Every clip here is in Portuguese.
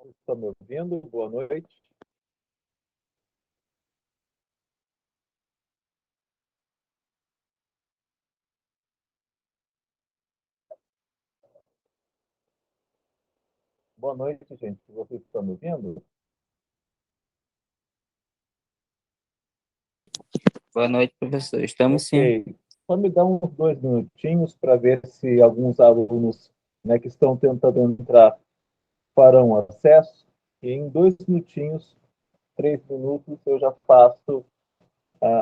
Está me ouvindo? Boa noite. Boa noite, gente. Vocês estão me ouvindo? Boa noite, professor. Estamos sim. Ok. Só me dá uns 2 minutinhos para ver se alguns alunos, né, que estão tentando entrar farão acesso. E em 2 minutinhos, 3 minutos, eu já faço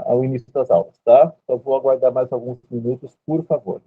ao início das aulas, tá? Então, vou aguardar mais alguns minutos, por favor.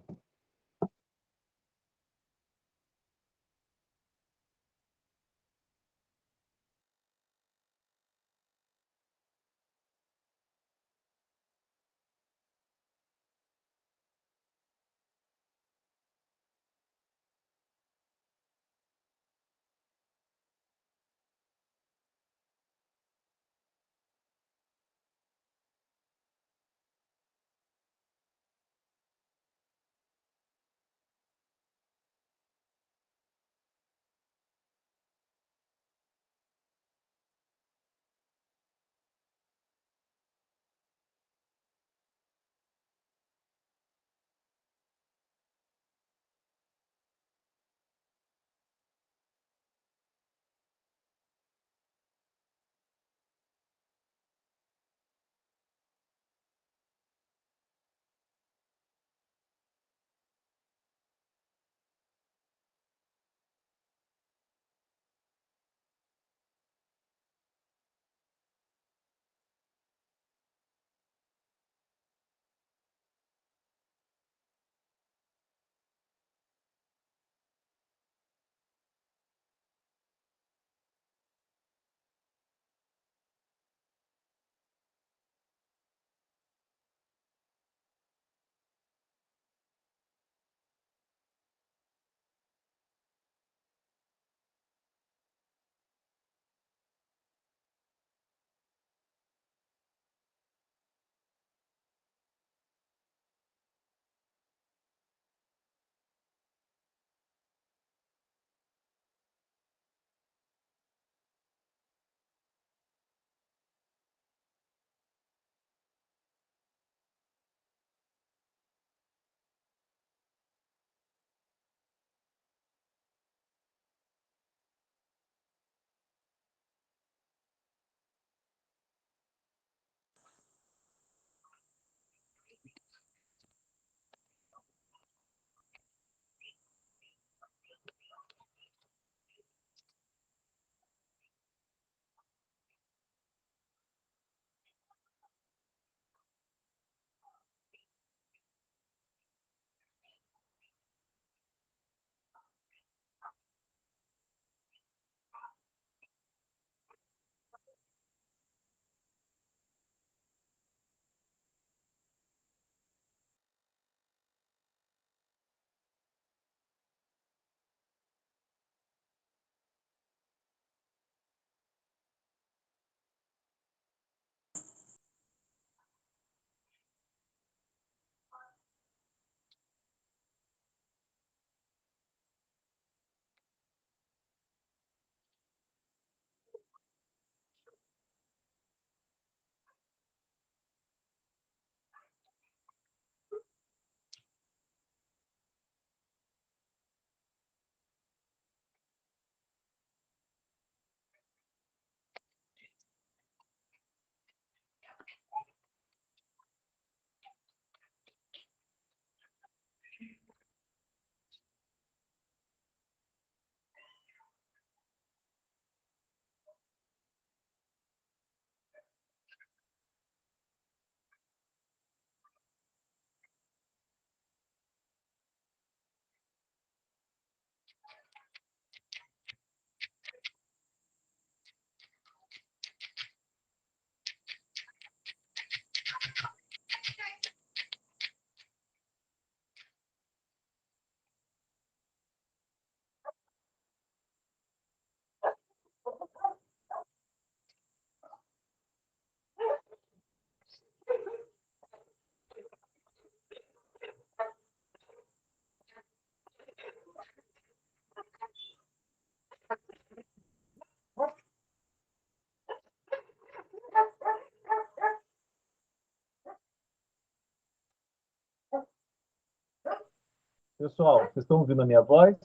Pessoal, vocês estão ouvindo a minha voz?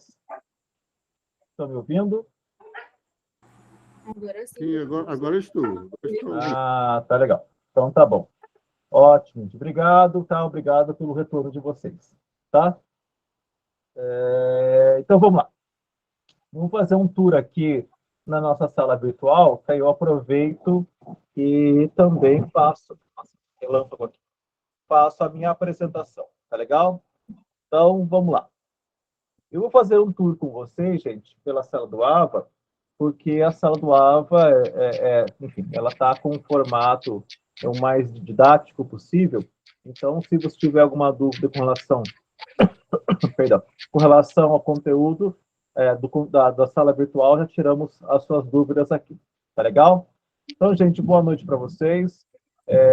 Estão me ouvindo? Agora sim. Sim, agora estou. Estou ouvindo. Ah, tá legal. Então tá bom. Ótimo, muito obrigado, tá? Obrigado pelo retorno de vocês, tá? Então vamos lá. Vamos fazer um tour aqui na nossa sala virtual, que aí eu aproveito e também relâmpago aqui, faço a minha apresentação, tá legal? Então vamos lá. Eu vou fazer um tour com vocês, gente, pela sala do AVA, porque a sala do AVA, enfim, ela está com um formato o mais didático possível. Então, se você tiver alguma dúvida com relação, perdão, com relação ao conteúdo da sala virtual, já tiramos as suas dúvidas aqui. Tá legal? Então, gente, boa noite para vocês.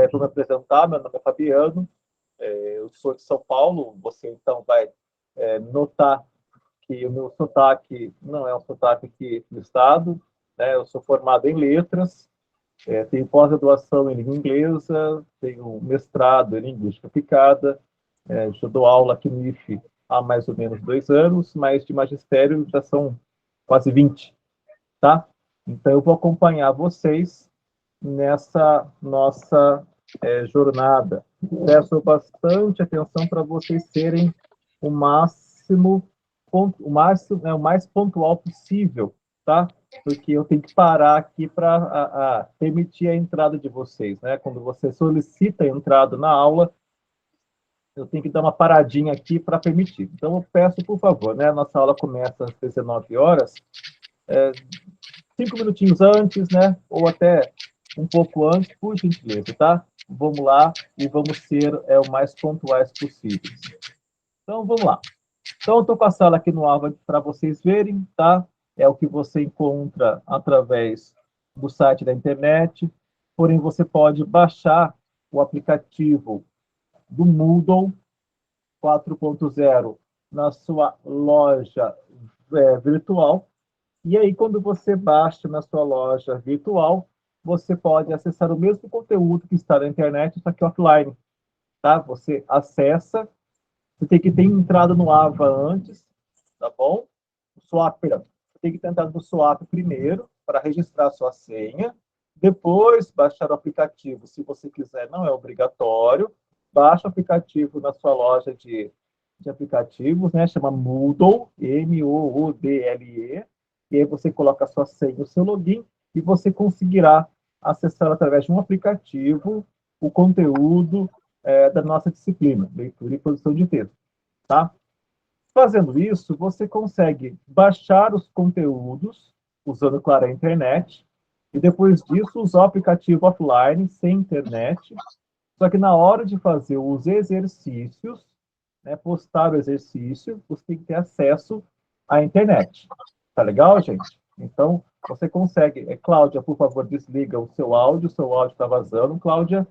Vou me apresentar, meu nome é Fabiano, eu sou de São Paulo. Você, então, vai notar que o meu sotaque não é um sotaque aqui do estado, né? Eu sou formado em letras, tenho pós-graduação em língua inglesa, tenho mestrado em linguística aplicada, já dou aula aqui no IFE há mais ou menos 2 anos, mas de magistério já são quase 20, tá? Então eu vou acompanhar vocês nessa nossa jornada. Peço bastante atenção para vocês serem o mais pontual possível, tá? Porque eu tenho que parar aqui para permitir a entrada de vocês, né? Quando você solicita a entrada na aula, eu tenho que dar uma paradinha aqui para permitir. Então, eu peço, por favor, né? Nossa aula começa às 19 horas, 5 minutinhos antes, né? Ou até um pouco antes, por gentileza, tá? Vamos lá e vamos ser o mais pontuais possíveis. Então, vamos lá. Então, eu estou com a sala aqui no AVA para vocês verem, tá? É o que você encontra através do site da internet. Porém, você pode baixar o aplicativo do Moodle 4.0 na sua loja virtual. E aí, quando você baixa na sua loja virtual, você pode acessar o mesmo conteúdo que está na internet, só que offline, tá? Você acessa. Você tem que ter entrado no AVA antes, tá bom? O swap, perdão. Você tem que ter entrado no swap primeiro, para registrar a sua senha. Depois, baixar o aplicativo. Se você quiser, não é obrigatório. Baixa o aplicativo na sua loja de aplicativos, né? Chama Moodle, Moodle. E aí você coloca a sua senha, o seu login, e você conseguirá acessar através de um aplicativo o conteúdo da nossa disciplina, leitura e produção de texto, tá? Fazendo isso, você consegue baixar os conteúdos usando, claro, a internet, e depois disso usar o aplicativo offline, sem internet, só que na hora de fazer os exercícios, né, postar o exercício, você tem que ter acesso à internet. Tá legal, gente? Então, você consegue... Cláudia, por favor, desliga o seu áudio está vazando. Cláudia,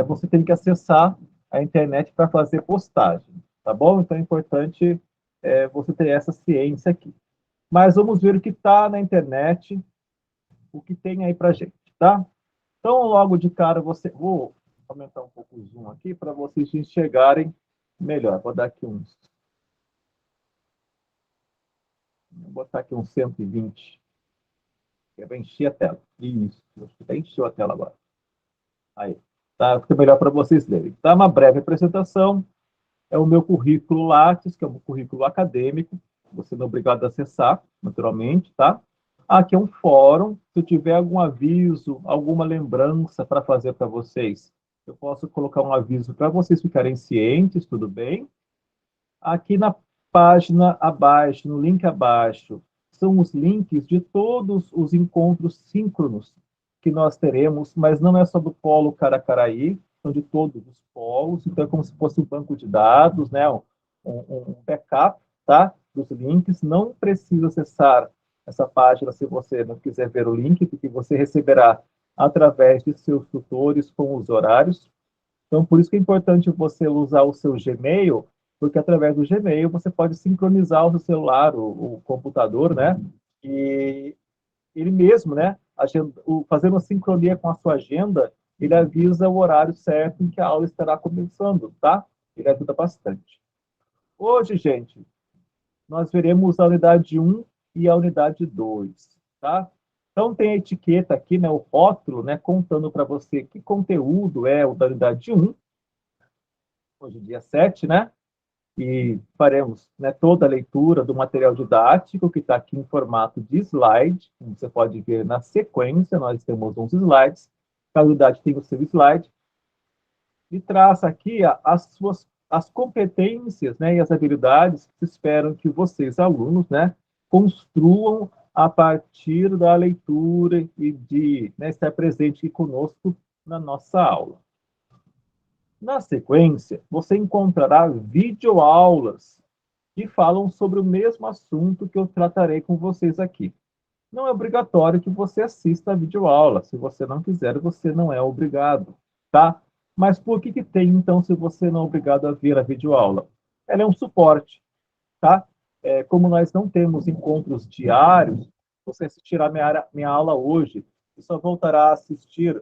você tem que acessar a internet para fazer postagem, tá bom? Então é importante você ter essa ciência aqui. Mas vamos ver o que está na internet, o que tem aí para gente, tá? Então, logo de cara, vou aumentar um pouco o zoom aqui para vocês enxergarem melhor. Vou dar aqui uns... Vou botar aqui uns 120. Eu vou encher a tela. Isso, até encheu a tela agora. Aí, tá? Fica melhor para vocês lerem. Tá? Uma breve apresentação. É o meu currículo Lattes, que é um currículo acadêmico. Você não é obrigado a acessar, naturalmente, tá? Aqui é um fórum. Se eu tiver algum aviso, alguma lembrança para fazer para vocês, eu posso colocar um aviso para vocês ficarem cientes, tudo bem? Aqui na página abaixo, no link abaixo, são os links de todos os encontros síncronos que nós teremos, mas não é só do Polo Caracaraí, são de todos os polos, então é como se fosse um banco de dados, né? um backup, tá? Dos links. Não precisa acessar essa página se você não quiser ver o link, porque você receberá através de seus tutores com os horários. Então, por isso que é importante você usar o seu Gmail, porque através do Gmail você pode sincronizar o seu celular, o computador, né? E ele mesmo, né? Fazendo uma sincronia com a sua agenda, ele avisa o horário certo em que a aula estará começando, tá? Ele ajuda bastante. Hoje, gente, nós veremos a unidade 1 e a unidade 2, tá? Então, tem a etiqueta aqui, né, o rótulo, né, contando para você que conteúdo é o da unidade 1, hoje dia 7, né? E faremos, né, toda a leitura do material didático, que está aqui em formato de slide, como você pode ver na sequência, nós temos uns slides, cada unidade tem o seu slide, e traça aqui as competências, né, e as habilidades que se esperam que vocês, alunos, né, construam a partir da leitura e de, né, estar presente aqui conosco na nossa aula. Na sequência, você encontrará videoaulas que falam sobre o mesmo assunto que eu tratarei com vocês aqui. Não é obrigatório que você assista a videoaula. Se você não quiser, você não é obrigado, tá? Mas por que tem, então, se você não é obrigado a ver a videoaula? Ela é um suporte, tá? Como nós não temos encontros diários, você assistirá minha aula hoje e só voltará a assistir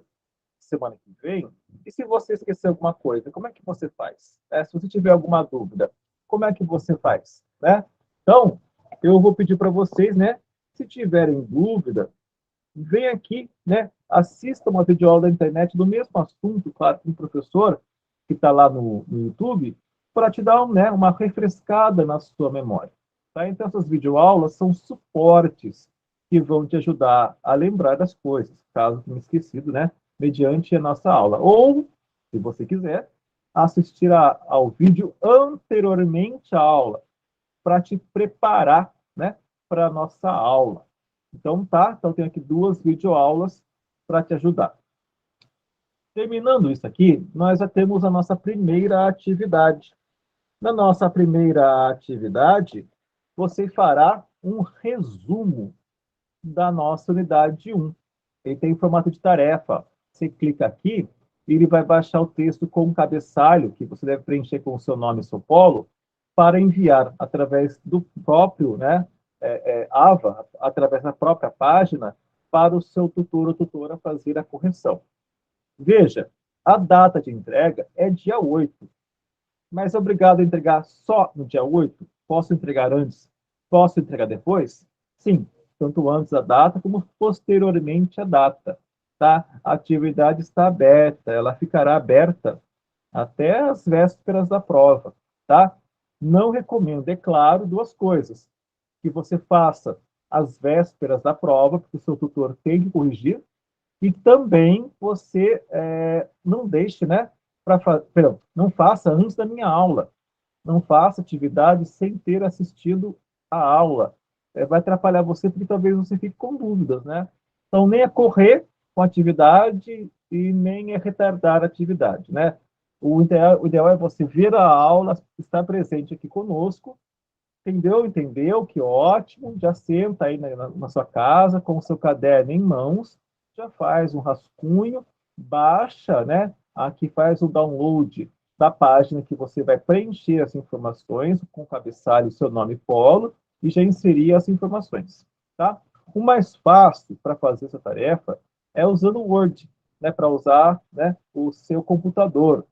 semana que vem. E se você esquecer alguma coisa, como é que você faz? Se você tiver alguma dúvida, como é que você faz? Né? Então, eu vou pedir para vocês, né? Se tiverem dúvida, vem aqui, né? Assista uma videoaula da internet do mesmo assunto, claro, com o professor que está lá no YouTube, para te dar né, uma refrescada na sua memória. Tá? Então, essas videoaulas são suportes que vão te ajudar a lembrar das coisas, caso tenha esquecido, né? Mediante a nossa aula. Ou, se você quiser, assistir ao vídeo anteriormente à aula, para te preparar, né, para a nossa aula. Então, tá? Então, tem aqui 2 videoaulas para te ajudar. Terminando isso aqui, nós já temos a nossa primeira atividade. Na nossa primeira atividade, você fará um resumo da nossa unidade 1. Ele tem formato de tarefa. Você clica aqui e ele vai baixar o texto com um cabeçalho, que você deve preencher com o seu nome e seu polo, para enviar através do próprio, né, AVA, através da própria página, para o seu tutor ou tutora fazer a correção. Veja, a data de entrega é dia 8, mas é obrigado a entregar só no dia 8? Posso entregar antes? Posso entregar depois? Sim, tanto antes da data como posteriormente à data. Tá? A atividade está aberta, ela ficará aberta até as vésperas da prova. Tá? Não recomendo, é claro, 2 coisas. Que você faça às vésperas da prova, porque o seu tutor tem que corrigir, e também você não deixe, né, perdão, não faça antes da minha aula. Não faça atividade sem ter assistido a aula. Vai atrapalhar você porque talvez você fique com dúvidas, né? Então, nem é correr com a atividade e nem é retardar a atividade, né? O ideal é você ver a aula, estar presente aqui conosco. Entendeu? Entendeu? Que ótimo. Já senta aí na sua casa com o seu caderno em mãos, já faz um rascunho, baixa, né? Aqui faz o download da página que você vai preencher as informações com o cabeçalho, seu nome e polo, e já inserir as informações, tá? O mais fácil para fazer essa tarefa é usando o Word, né? Para usar, né, o seu computador.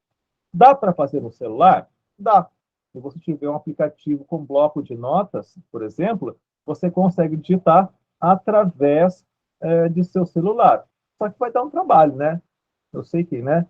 Dá para fazer no celular? Dá. Se você tiver um aplicativo com bloco de notas, por exemplo, você consegue digitar através de seu celular. Só que vai dar um trabalho, né? Eu sei que, né?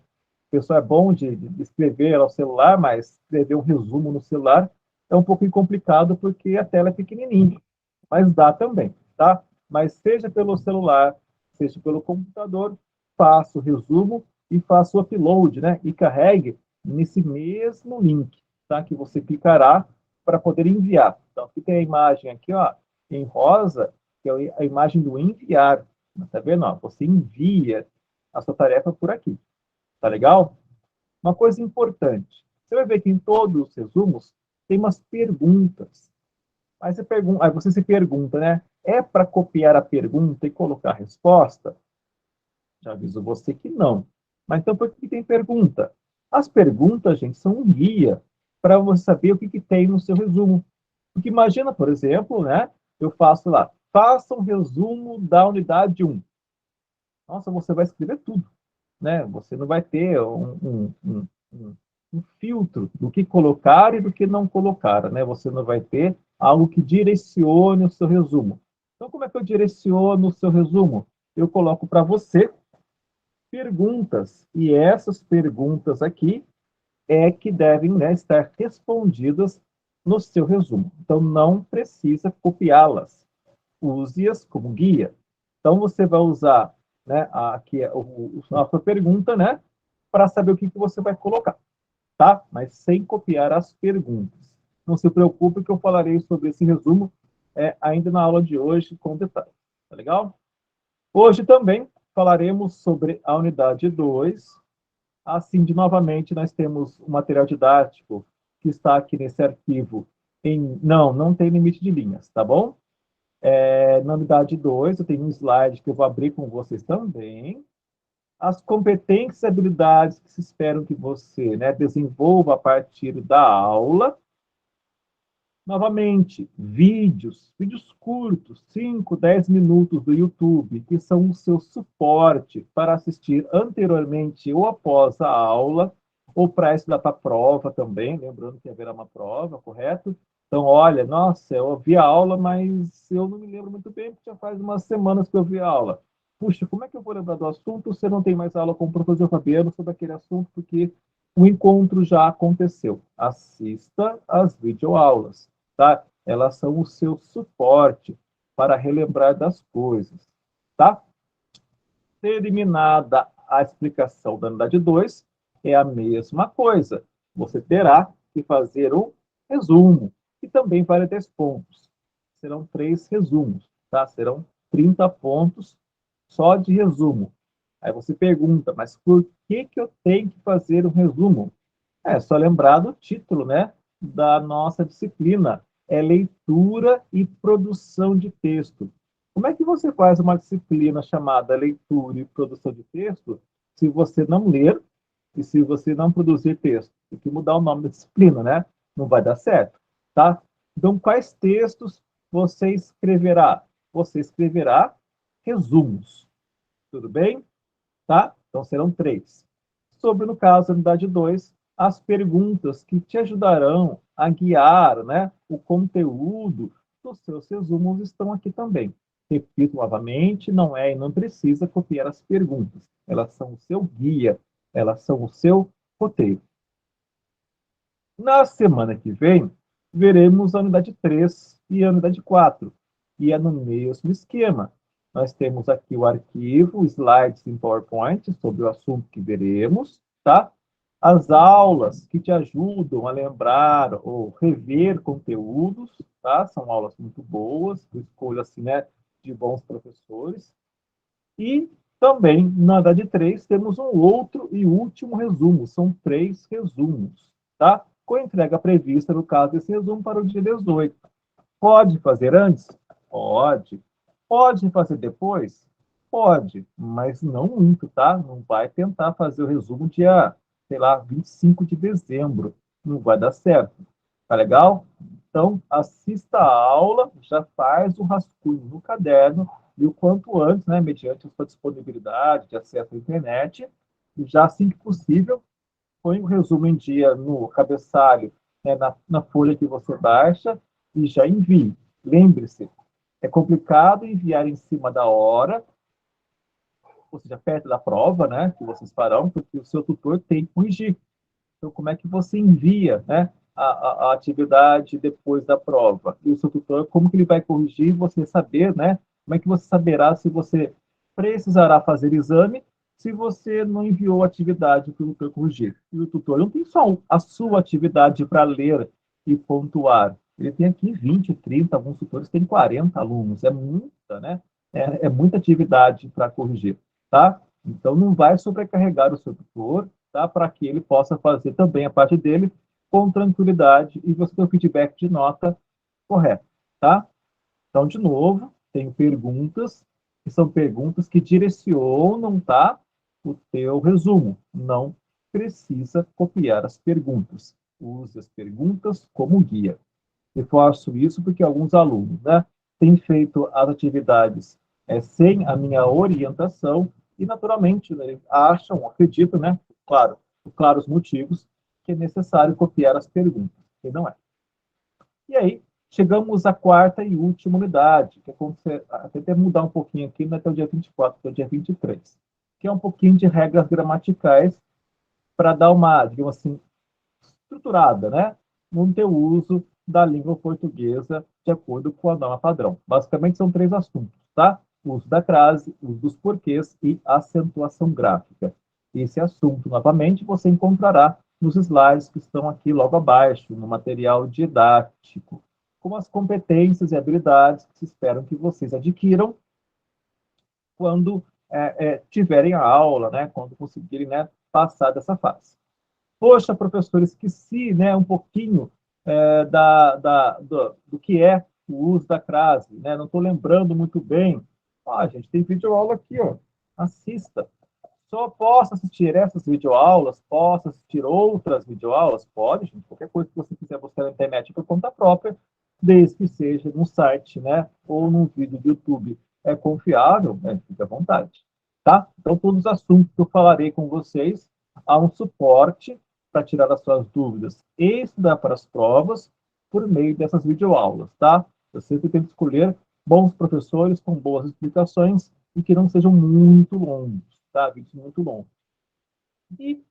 O pessoal é bom de escrever ao celular, mas escrever um resumo no celular é um pouquinho complicado porque a tela é pequenininha. Mas dá também, tá? Mas seja pelo celular, seja pelo computador, faça o resumo e faça o upload, né? E carregue nesse mesmo link, tá? Que você clicará para poder enviar. Então, aqui tem a imagem aqui, ó, em rosa, que é a imagem do enviar. Tá vendo? Ó, você envia a sua tarefa por aqui. Tá legal? Uma coisa importante. Você vai ver que em todos os resumos tem umas perguntas. Aí você se pergunta, né? É para copiar a pergunta e colocar a resposta? Já aviso você que não. Mas então por que tem pergunta? As perguntas, gente, são um guia para você saber o que tem no seu resumo. Porque imagina, por exemplo, né? Eu faço lá, faça um resumo da unidade 1. Nossa, você vai escrever tudo, né? Você não vai ter um filtro do que colocar e do que não colocar, né? Você não vai ter algo que direcione o seu resumo. Então, como é que eu direciono o seu resumo? Eu coloco para você perguntas, e essas perguntas aqui é que devem, né, estar respondidas no seu resumo. Então, não precisa copiá-las. Use-as como guia. Então, você vai usar, né, aqui a sua pergunta, né, para saber o que você vai colocar, tá? Mas sem copiar as perguntas. Não se preocupe que eu falarei sobre esse resumo ainda na aula de hoje com detalhes. Tá legal? Hoje também falaremos sobre a unidade 2. Assim, novamente, nós temos o material didático que está aqui nesse arquivo. Não tem limite de linhas, tá bom? Na unidade 2, eu tenho um slide que eu vou abrir com vocês também. As competências e habilidades que se esperam que você, né, desenvolva a partir da aula. Novamente, vídeos curtos, 5, 10 minutos do YouTube, que são o seu suporte para assistir anteriormente ou após a aula, ou para estudar para a prova também, lembrando que haverá uma prova, correto? Então, olha, nossa, eu ouvi a aula, mas eu não me lembro muito bem, porque já faz umas semanas que eu vi a aula. Puxa, como é que eu vou lembrar do assunto se eu não tenho mais aula com o professor Fabiano sobre aquele assunto, porque o encontro já aconteceu? Assista às videoaulas. Tá? Elas são o seu suporte para relembrar das coisas, tá? Terminada a explicação da unidade 2, é a mesma coisa. Você terá que fazer um resumo, que também vale 10 pontos. Serão 3 resumos, tá? Serão 30 pontos só de resumo. Aí você pergunta, mas por que eu tenho que fazer um resumo? É só lembrar do título, né, da nossa disciplina. É leitura e produção de texto. Como é que você faz uma disciplina chamada leitura e produção de texto se você não ler e se você não produzir texto? Tem que mudar o nome da disciplina, né? Não vai dar certo, tá? Então, quais textos você escreverá? Você escreverá resumos, tudo bem? Tá? Então, serão 3. Sobre, no caso, a unidade 2, as perguntas que te ajudarão a guiar, né, o conteúdo dos seus resumos estão aqui também. Repito novamente, não é e não precisa copiar as perguntas. Elas são o seu guia, elas são o seu roteiro. Na semana que vem, veremos a unidade 3 e a unidade 4, e é no mesmo esquema. Nós temos aqui o arquivo, slides em PowerPoint sobre o assunto que veremos, tá? As aulas que te ajudam a lembrar ou rever conteúdos, tá? São aulas muito boas, escolha assim, né, de bons professores. E também, na unidade 3, temos um outro e último resumo. São 3 resumos, tá? Com entrega prevista, no caso desse resumo, para o dia 18. Pode fazer antes? Pode. Pode fazer depois? Pode, mas não muito, tá? Não vai tentar fazer o resumo dia, sei lá, 25 de dezembro. Não vai dar certo. Tá legal? Então, assista a aula, já faz o rascunho no caderno, e o quanto antes, né, mediante a sua disponibilidade de acesso à internet, e já assim que possível, põe o resumo em dia no cabeçalho, né, na folha que você baixa, e já envie. Lembre-se, é complicado enviar em cima da hora, ou seja, perto da prova, né, que vocês farão, porque o seu tutor tem que corrigir. Então, como é que você envia, né, a atividade depois da prova? E o seu tutor, como que ele vai corrigir você saber, né? Como é que você saberá se você precisará fazer exame se você não enviou a atividade para o tutor corrigir? E o tutor não tem só a sua atividade para ler e pontuar. Ele tem aqui 20, 30, alguns tutores têm 40 alunos. É muita, né? É muita atividade para corrigir, tá? Então, não vai sobrecarregar o seu tutor, tá? Para que ele possa fazer também a parte dele com tranquilidade e você ter o feedback de nota correto, tá? Então, de novo, tem perguntas, que são perguntas que direcionam, tá? O teu resumo. Não precisa copiar as perguntas. Use as perguntas como guia. Reforço isso porque alguns alunos, né, têm feito as atividades sem a minha orientação e, naturalmente, né, acham, acreditam, né, claro, por claros motivos, que é necessário copiar as perguntas, que não é. E aí, chegamos à quarta e última unidade, que é até mudar um pouquinho aqui, não é até o dia 24, até o dia 23, que é um pouquinho de regras gramaticais para dar uma, digamos assim, estruturada, né, no teu uso da língua portuguesa de acordo com a norma padrão. Basicamente são 3 assuntos, tá? O uso da crase, o uso dos porquês e acentuação gráfica. Esse assunto, novamente, você encontrará nos slides que estão aqui logo abaixo, no material didático, com as competências e habilidades que se esperam que vocês adquiram quando tiverem a aula, né, quando conseguirem, né, passar dessa fase. Poxa, professor, esqueci, né, um pouquinho do que é o uso da crase, né? Não estou lembrando muito bem. Ah, gente, tem videoaula aqui, ó. Assista. Só posso assistir essas videoaulas? Posso assistir outras videoaulas? Pode, gente. Qualquer coisa que você quiser buscar na internet por conta própria, desde que seja num site, né? Ou num vídeo do YouTube confiável, né? Fique à vontade. Tá? Então, todos os assuntos que eu falarei com vocês, há um suporte para tirar as suas dúvidas e estudar para as provas por meio dessas videoaulas, tá? Eu sempre tento escolher bons professores com boas explicações e que não sejam muito longos, tá? Vídeos muito longos. E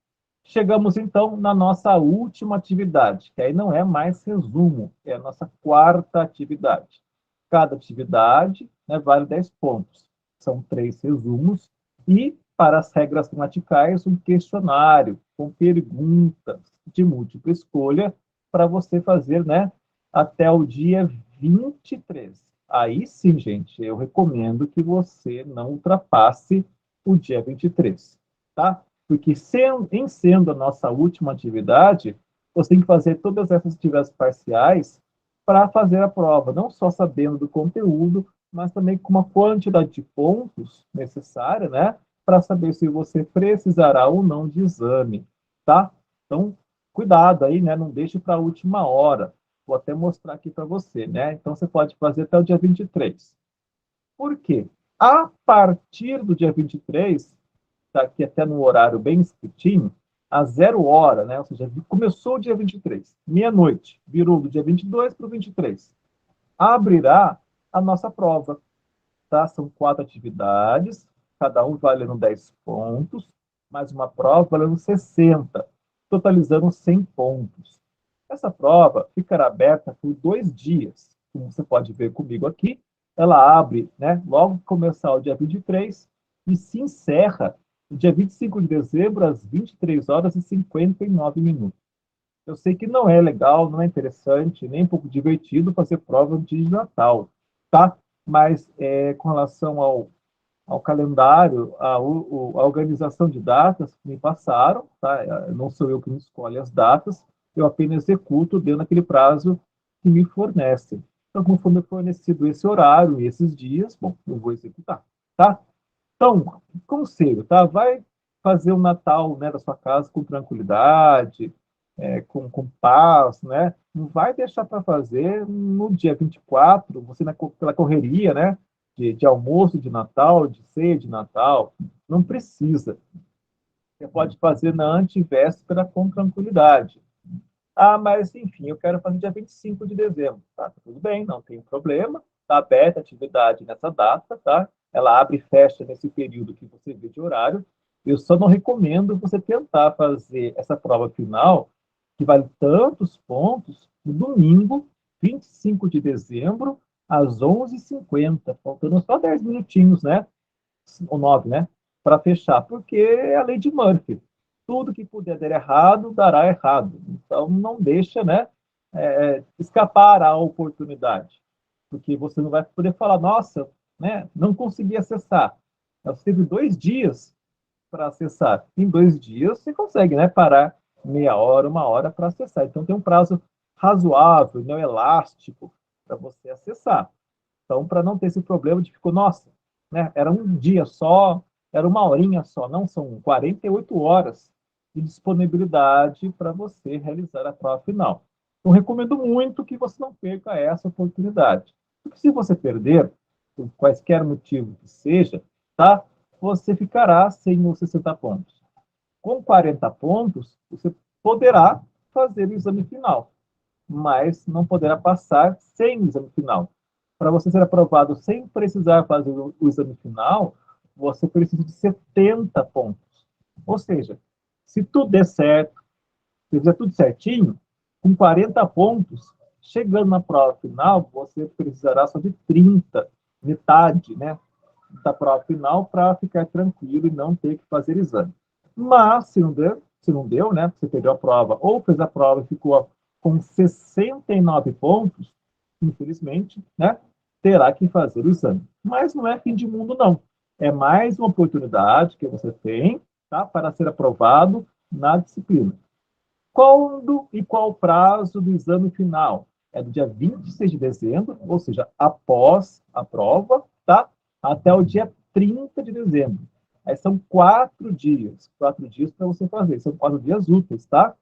chegamos, então, na nossa última atividade, que aí não é mais resumo, é a nossa quarta atividade. Cada atividade, né, vale 10 pontos. São 3 resumos e, para as regras gramaticais, um questionário com perguntas de múltipla escolha para você fazer, né, até o dia 23. Aí sim, gente, eu recomendo que você não ultrapasse o dia 23, tá? Porque em sendo a nossa última atividade, você tem que fazer todas essas atividades parciais para fazer a prova, não só sabendo do conteúdo, mas também com uma quantidade de pontos necessária, né, para saber se você precisará ou não de exame, tá? Então, cuidado aí, né, não deixe para a última hora. Vou até mostrar aqui para você, né? Então, você pode fazer até o dia 23. Por quê? A partir do dia 23, tá aqui até no horário bem escritinho, a 0 hora, né? Ou seja, começou o dia 23, meia-noite, virou do dia 22 para o 23. Abrirá a nossa prova, tá? São 4 atividades, cada um valendo 10 pontos, mais uma prova valendo 60, totalizando 100 pontos. Essa prova ficará aberta por 2 dias, como você pode ver comigo aqui. Ela abre, né, logo que começar o dia 23 e se encerra no dia 25 de dezembro, às 23 horas e 59 minutos. Eu sei que não é legal, não é interessante, nem um pouco divertido fazer prova de Natal, tá? Mas com relação ao calendário, a organização de datas que me passaram, tá? Não sou eu que me escolho as datas, eu apenas executo dentro daquele prazo que me fornecem. Então, conforme fornecido esse horário e esses dias, bom, eu vou executar, tá? Então, conselho, tá? Vai fazer o Natal, né, da sua casa com tranquilidade, com paz, né? Não vai deixar para fazer no dia 24, você pela correria, né? De almoço de Natal, de ceia de Natal. Não precisa. Você pode fazer na antevéspera com tranquilidade. Ah, mas enfim, eu quero fazer dia 25 de dezembro. Tá, tudo bem, não tem problema. Está aberta a atividade nessa data, tá? Ela abre e fecha nesse período que você vê de horário. Eu só não recomendo você tentar fazer essa prova final, que vale tantos pontos, no domingo, 25 de dezembro, às 11h50, faltando só 10 minutinhos, né? Ou 9, né? Para fechar, porque é a lei de Murphy. Tudo que puder dar errado, dará errado. Então, não deixa, né, escapar a oportunidade. Porque você não vai poder falar, nossa, né, não consegui acessar. Você teve 2 dias para acessar. Em 2 dias, você consegue, né, parar meia hora, 1 hora para acessar. Então, tem um prazo razoável, não elástico, para você acessar. Então, para não ter esse problema de ficou, nossa, né, era um dia só, era 1 horinha só, não, são 48 horas de disponibilidade para você realizar a prova final. Então, recomendo muito que você não perca essa oportunidade. Porque se você perder, por quaisquer motivo que seja, tá, você ficará sem os 60 pontos. Com 40 pontos, você poderá fazer o exame final, mas não poderá passar sem o exame final. Para você ser aprovado sem precisar fazer o exame final, você precisa de 70 pontos. Ou seja, se tudo der certo, se fizer tudo certinho, com 40 pontos, chegando na prova final, você precisará só de 30, metade, né, da prova final, para ficar tranquilo e não ter que fazer exame. Mas, se não deu, né, você perdeu a prova ou fez a prova e ficou com 69 pontos, infelizmente, né, terá que fazer o exame. Mas não é fim de mundo, não. É mais uma oportunidade que você tem, tá, para ser aprovado na disciplina. Quando e qual o prazo do exame final? É do dia 26 de dezembro, ou seja, após a prova, tá? Até o dia 30 de dezembro. Aí são 4 dias para você fazer, são 4 dias úteis, tá?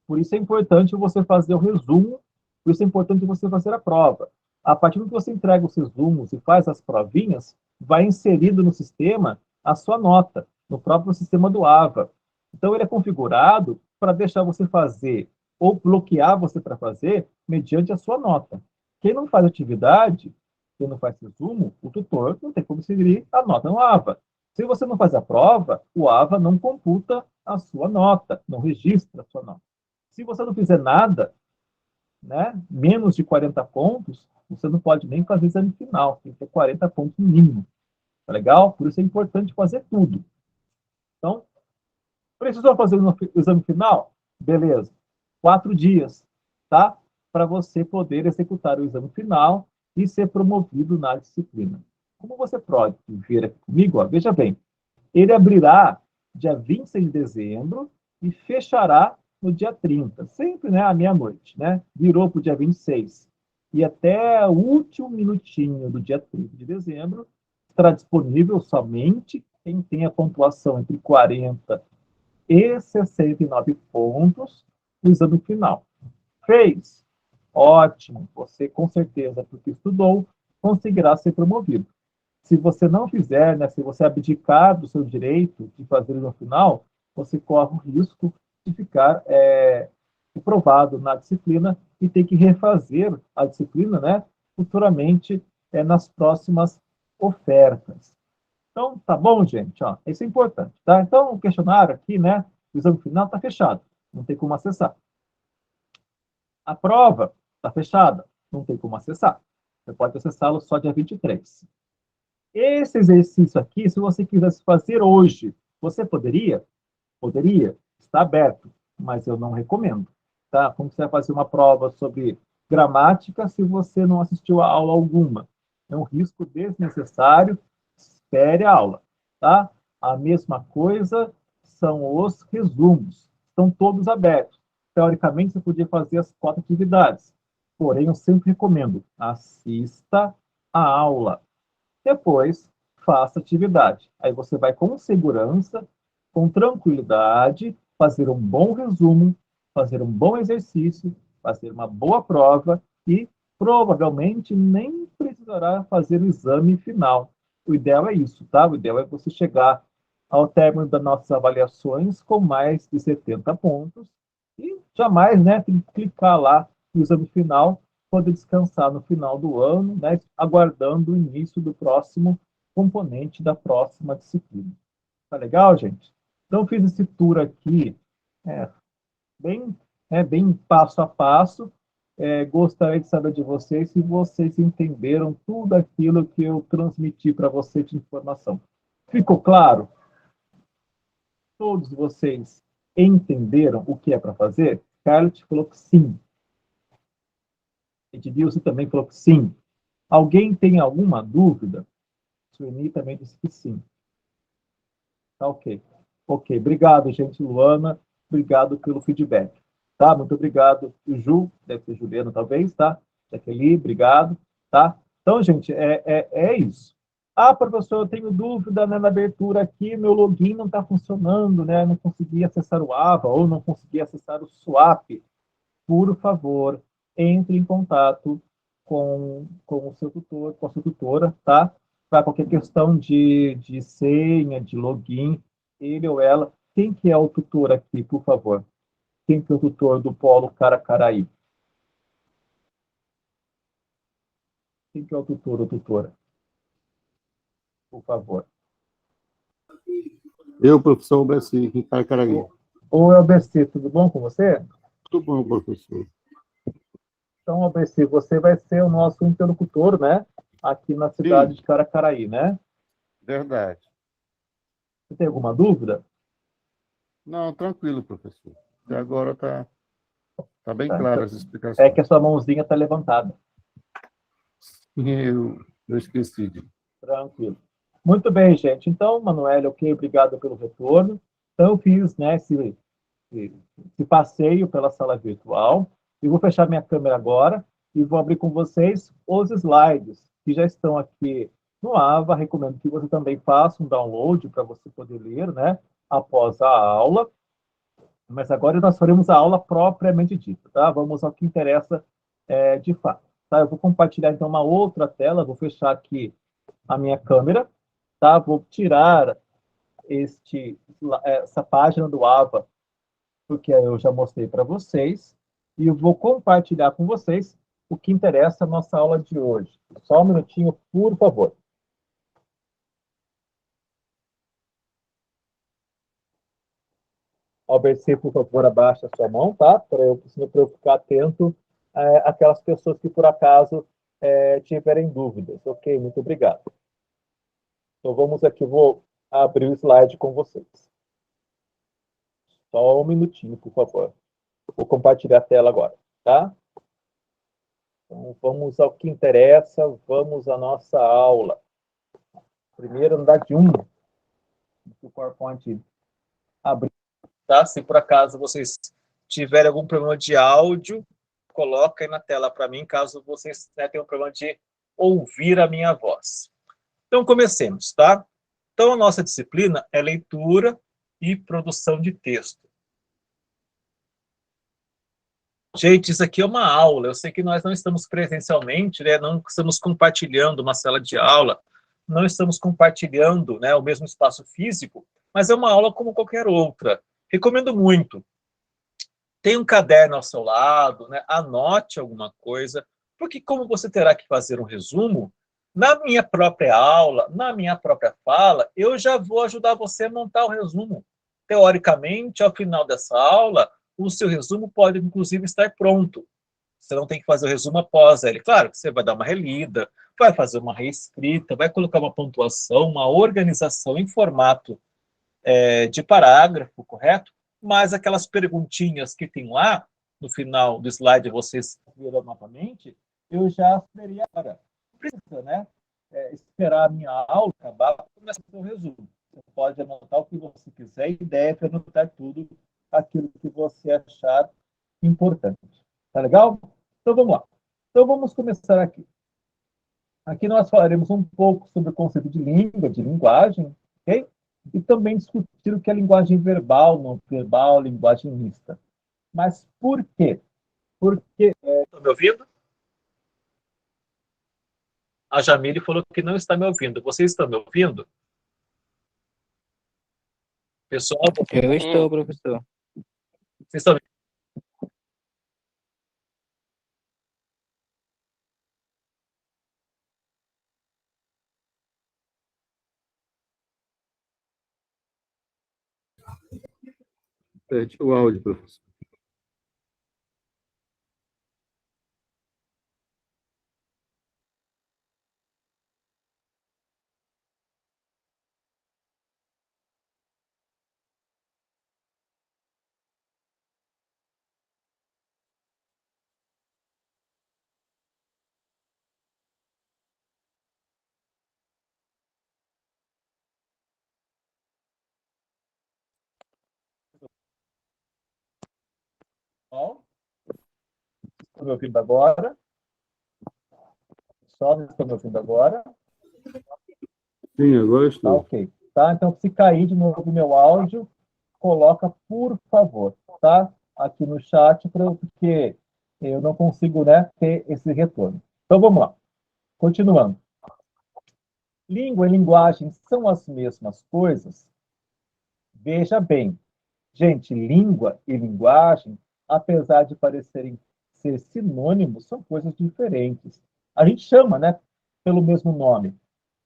Por isso é importante você fazer o resumo, por isso é importante você fazer a prova. A partir do que você entrega os resumos e faz as provinhas, vai inserido no sistema a sua nota, no próprio sistema do AVA. Então, ele é configurado para deixar você fazer ou bloquear você para fazer mediante a sua nota. Quem não faz atividade, quem não faz resumo, o tutor não tem como seguir a nota no AVA. Se você não faz a prova, o AVA não computa a sua nota, não registra a sua nota. Se você não fizer nada, né, menos de 40 pontos, você não pode nem fazer exame final, tem que ter 40 pontos no mínimo. Tá legal? Por isso é importante fazer tudo. Então, precisou fazer o exame final? Beleza. 4 dias, tá? Para você poder executar o exame final e ser promovido na disciplina. Como você pode ver aqui comigo, ó, veja bem, ele abrirá dia 26 de dezembro e fechará no dia 30, sempre, né, à meia-noite, né? Virou para o dia 26. E até o último minutinho do dia 30 de dezembro estará disponível somente quem tem a pontuação entre 40 e 69 pontos no exame final. Fez? Ótimo, você com certeza, porque estudou, conseguirá ser promovido. Se você não fizer, né, se você abdicar do seu direito de fazer no final, você corre o risco de ficar reprovado na disciplina e ter que refazer a disciplina, né, futuramente nas próximas ofertas. Então, tá bom, gente? Ó, isso é importante, tá? Então, o questionário aqui, né, o exame final está fechado, não tem como acessar. A prova está fechada, não tem como acessar. Você pode acessá-lo só dia 23. Esse exercício aqui, se você quisesse fazer hoje, você poderia? Poderia, está aberto, mas eu não recomendo. Tá? Como você vai fazer uma prova sobre gramática se você não assistiu a aula alguma? É um risco desnecessário, espere a aula. Tá? A mesma coisa são os resumos, estão todos abertos. Teoricamente, você podia fazer as 4 atividades, porém, eu sempre recomendo, assista a aula. Depois, faça atividade. Aí você vai com segurança, com tranquilidade, fazer um bom resumo, fazer um bom exercício, fazer uma boa prova e provavelmente nem precisará fazer o exame final. O ideal é isso, tá? O ideal é você chegar ao término das nossas avaliações com mais de 70 pontos e jamais, né, clicar lá no exame final, poder descansar no final do ano, né, aguardando o início do próximo componente da próxima disciplina. Tá legal, gente? Então, fiz esse tour aqui, é, bem, bem passo a passo. Gostaria de saber de vocês se vocês entenderam tudo aquilo que eu transmiti para vocês de informação. Ficou claro? Todos vocês entenderam o que é para fazer? Scarlett falou que sim. Edilson também falou que sim. Alguém tem alguma dúvida? Sueli também disse que sim. Tá ok. Ok, obrigado, gente. Luana, obrigado pelo feedback. Tá? Muito obrigado. O Ju, deve ser Juliana talvez, tá? Jaqueline, obrigado. Tá? Então, gente, é isso. Ah, professor, eu tenho dúvida, né, na abertura aqui, meu login não está funcionando, né? Não consegui acessar o AVA ou não consegui acessar o Swap. Por favor, entre em contato com o seu tutor, com a sua tutora, tá? Para qualquer questão de senha, de login, ele ou ela. Quem que é o tutor aqui, por favor? quem que é o tutor do Polo Caracaraí? Quem que é o tutor ou tutora? Por favor. Eu, professor Alberci, Ricardo Caraguí. Oi, ABC, tudo bom com você? Tudo bom, professor? Então, ABC, você vai ser o nosso interlocutor, né? Aqui na cidade de Caracaraí, né? Verdade. Você tem alguma dúvida? Não, tranquilo, professor. Até agora tá bem Tá, claro as então, é explicações. que a sua mãozinha está levantada. Eu esqueci de... Tranquilo. Muito bem, gente. Então, Manoel, ok, obrigado pelo retorno. Então, eu fiz, né, esse passeio pela sala virtual. E vou fechar minha câmera agora e vou abrir com vocês os slides que já estão aqui no AVA. Recomendo que você também faça um download para você poder ler, né, após a aula. Mas agora nós faremos a aula propriamente dita, tá? Vamos ao que interessa de fato. Tá? Eu vou compartilhar, então, uma outra tela. Vou fechar aqui a minha câmera, tá? Vou tirar essa página do AVA, porque eu já mostrei para vocês, e eu vou compartilhar com vocês o que interessa a nossa aula de hoje. Só um minutinho, por favor. Alberci, por favor, abaixa a sua mão, tá? Para eu ficar atento àquelas pessoas que, por acaso, tiverem dúvidas. Ok, muito obrigado. Então, vamos aqui, vou abrir o slide com vocês. Só um minutinho, por favor. Vou compartilhar a tela agora, tá? Então, vamos ao que interessa, vamos à nossa aula. Primeiro, unidade 1, o PowerPoint abrir, tá? Se por acaso vocês tiverem algum problema de áudio, coloca aí na tela para mim, caso vocês tenham um problema de ouvir a minha voz. Então, comecemos, tá? Então, a nossa disciplina é leitura e produção de texto. Gente, isso aqui é uma aula. Eu sei que nós não estamos presencialmente, né? Não estamos compartilhando uma sala de aula, não estamos compartilhando, né, o mesmo espaço físico, mas é uma aula como qualquer outra. Recomendo muito. Tenha um caderno ao seu lado, né? Anote alguma coisa, porque como você terá que fazer um resumo, na minha própria aula, na minha própria fala, eu já vou ajudar você a montar o resumo. Teoricamente, ao final dessa aula, o seu resumo pode, inclusive, estar pronto. Você não tem que fazer o resumo após ele. Claro que você vai dar uma relida, vai fazer uma reescrita, vai colocar uma pontuação, uma organização em formato de parágrafo, correto? Mas aquelas perguntinhas que tem lá, no final do slide, vocês viram novamente, eu já esperei agora. Não precisa, né? Esperar a minha aula acabar para começar o seu resumo. Você pode anotar o que você quiser e deve anotar tudo aquilo que você achar importante. Tá legal? Então vamos lá. Então vamos começar aqui. Aqui nós falaremos um pouco sobre o conceito de língua, de linguagem, ok? E também discutir o que é linguagem verbal, não verbal, linguagem mista. Mas por quê? Porque... Estão me ouvindo? A Jamile falou que não está me ouvindo. Vocês estão me ouvindo? Pessoal, Eu estou, professor. vocês estão me... Perde o áudio, professor. Estão me ouvindo agora? Só estão me ouvindo agora? Sim, agora Tá estou. ok. Tá? Então, se cair de novo o meu áudio, coloca, por favor, tá? Aqui no chat, porque eu não consigo, né, ter esse retorno. Então, vamos lá. Continuando. Língua e linguagem são as mesmas coisas? Veja bem, Gente, língua e linguagem, apesar de parecerem ser sinônimos, são coisas diferentes. A gente chama, né, pelo mesmo nome.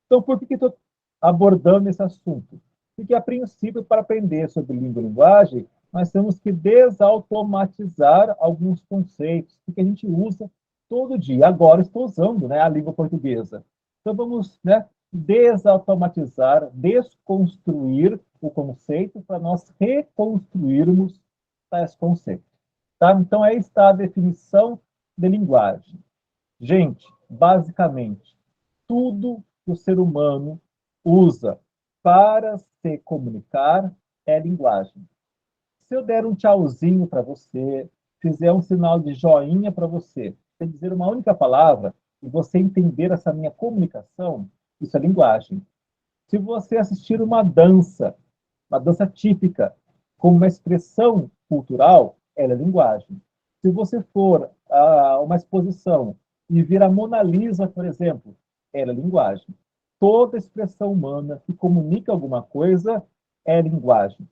Então, por que estou abordando esse assunto? Porque, a princípio, para aprender sobre língua e linguagem, nós temos que desautomatizar alguns conceitos que a gente usa todo dia. Agora estou usando, né, a língua portuguesa. Então, vamos, né, desautomatizar, desconstruir o conceito para nós reconstruirmos tais conceitos. Tá? Então, aí está a definição de linguagem. Gente, basicamente, tudo que o ser humano usa para se comunicar é linguagem. Se eu der um tchauzinho para você, fizer um sinal de joinha para você, se dizer uma única palavra e você entender essa minha comunicação, isso é linguagem. Se você assistir uma dança típica, como uma expressão cultural, ela é linguagem. Se você for a uma exposição e vir a Mona Lisa, por exemplo, ela é linguagem. Toda expressão humana que comunica alguma coisa é linguagem.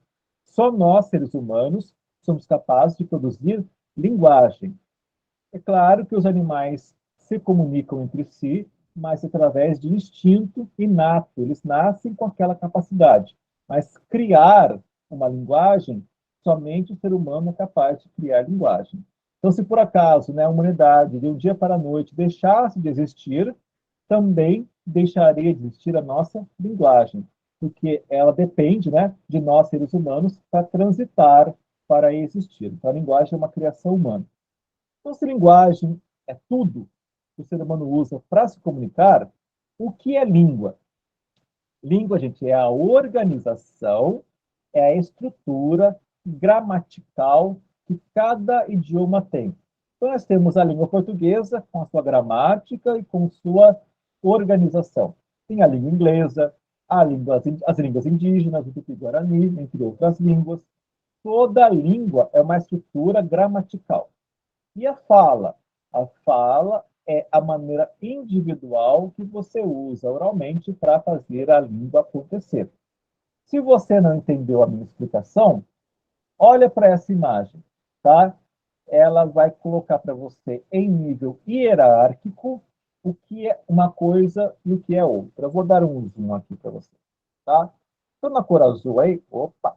Só nós, seres humanos, somos capazes de produzir linguagem. É claro que os animais se comunicam entre si, mas através de instinto inato. Eles nascem com aquela capacidade. Mas criar uma linguagem, somente o ser humano é capaz de criar linguagem. Então, se por acaso, né, a humanidade, de um dia para a noite, deixasse de existir, também deixaria de existir a nossa linguagem, porque ela depende, né, de nós, seres humanos, para transitar, para existir. Então, a linguagem é uma criação humana. Então, se linguagem é tudo que o ser humano usa para se comunicar, o que é língua? Língua, gente, é a organização, é a estrutura gramatical que cada idioma tem. Então, nós temos a língua portuguesa com a sua gramática e com sua organização. Tem a língua inglesa, as línguas indígenas, o tupi-guarani, entre outras línguas. Toda língua é uma estrutura gramatical. E a fala? A fala é a maneira individual que você usa oralmente para fazer a língua acontecer. Se você não entendeu a minha explicação, olha para essa imagem, tá? Ela vai colocar para você em nível hierárquico o que é uma coisa e o que é outra. Eu vou dar um zoom aqui para você, tá? Então, na cor azul aí, opa,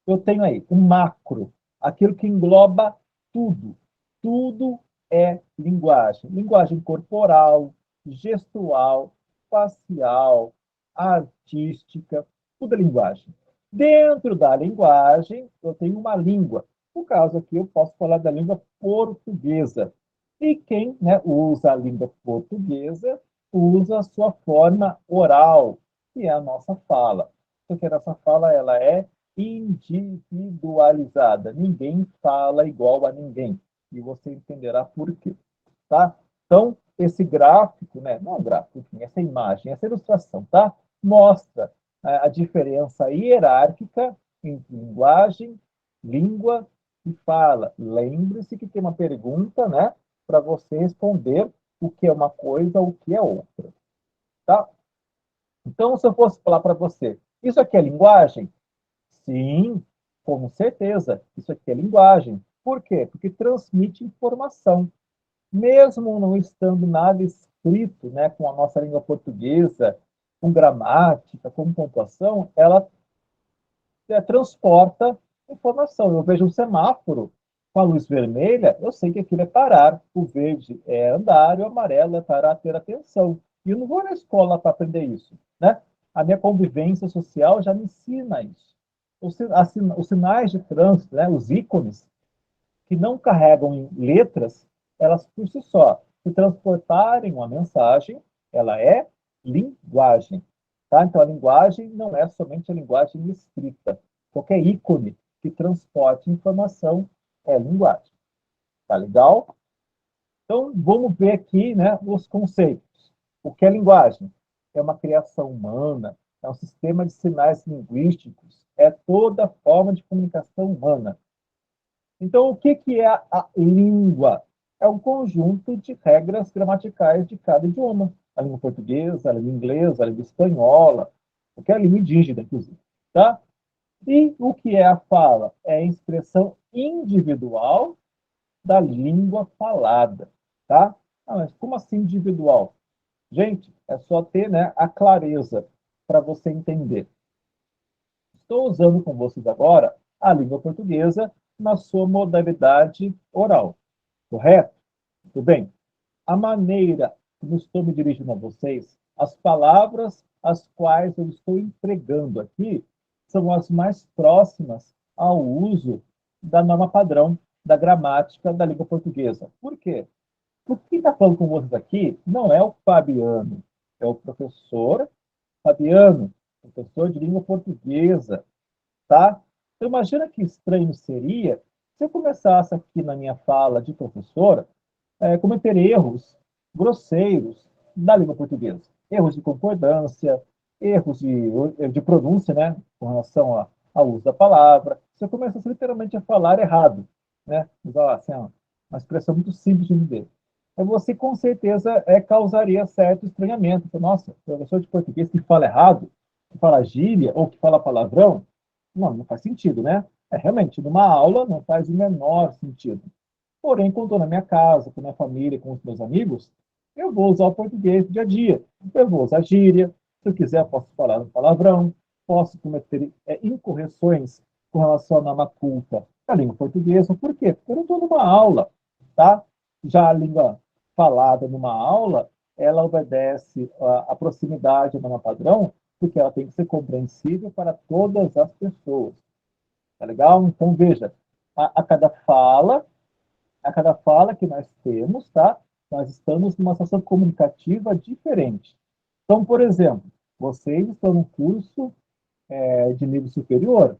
eu tenho aí o macro, aquilo que engloba tudo. Tudo é linguagem. Linguagem corporal, gestual, facial, artística, tudo é linguagem. Dentro da linguagem, eu tenho uma língua. No caso aqui, eu posso falar da língua portuguesa. E quem, né, usa a língua portuguesa usa a sua forma oral, que é a nossa fala. Porque a nossa fala ela é individualizada. Ninguém fala igual a ninguém. E você entenderá por quê. Tá? Então, esse gráfico, né? Não é um gráfico, enfim, essa imagem, essa ilustração, tá? Mostra a diferença hierárquica entre linguagem, língua e fala. Lembre-se que tem uma pergunta, né? Para você responder o que é uma coisa, o que é outra. Tá? Então, se eu fosse falar para você, isso aqui é linguagem? Sim, com certeza. Isso aqui é linguagem. Por quê? Porque transmite informação. Mesmo não estando nada escrito, né, com a nossa língua portuguesa, com gramática, com pontuação, ela transporta informação. Eu vejo um semáforo com a luz vermelha, eu sei que aquilo é parar. O verde é andar e o amarelo é parar, ter atenção. E eu não vou na escola para aprender isso, né? A minha convivência social já me ensina isso. Os sinais de trânsito, né, os ícones, que não carregam em letras, elas por si só, se transportarem uma mensagem, ela é linguagem. Tá? Então, a linguagem não é somente a linguagem escrita. Qualquer ícone que transporte informação é linguagem. Tá legal? Então, vamos ver aqui, né, os conceitos. O que é linguagem? É uma criação humana, é um sistema de sinais linguísticos, é toda forma de comunicação humana. Então, o que é a língua? É um conjunto de regras gramaticais de cada idioma. A língua portuguesa, a língua inglesa, a língua espanhola, qualquer língua indígena, inclusive. Tá? E o que é a fala? É a expressão individual da língua falada, tá? Ah, mas como assim individual? Gente, é só ter, né, a clareza para você entender. Estou usando com vocês agora a língua portuguesa na sua modalidade oral, correto? Tudo bem? A maneira como estou me dirigindo a vocês, as palavras as quais eu estou empregando aqui, são as mais próximas ao uso da norma padrão da gramática da língua portuguesa. Por quê? Porque quem está falando com vocês aqui não é o Fabiano, é o professor Fabiano, professor de língua portuguesa, tá? Então, imagina que estranho seria se eu começasse aqui na minha fala de professor cometer erros grosseiros da língua portuguesa. Erros de concordância, erros de pronúncia, né, com relação ao uso da palavra. Se eu começasse literalmente a falar errado, né, usar assim, uma expressão muito simples de dizer, você com certeza causaria certo estranhamento. Nossa, professor de português que fala errado, que fala gíria ou que fala palavrão, não faz sentido, né? Realmente, numa aula não faz o menor sentido. Porém, quando estou na minha casa, com a minha família, com os meus amigos, eu vou usar o português do dia a dia. Eu vou usar gíria, se eu quiser, posso falar um palavrão, posso cometer incorreções com relação à norma culta da língua portuguesa. Por quê? Porque eu não estou numa aula, tá? Já a língua falada numa aula, ela obedece à proximidade da norma padrão, porque ela tem que ser compreensível para todas as pessoas. Tá legal? Então, veja, a cada fala que nós temos, tá? Nós estamos numa situação comunicativa diferente. Então, por exemplo, vocês estão num curso de nível superior,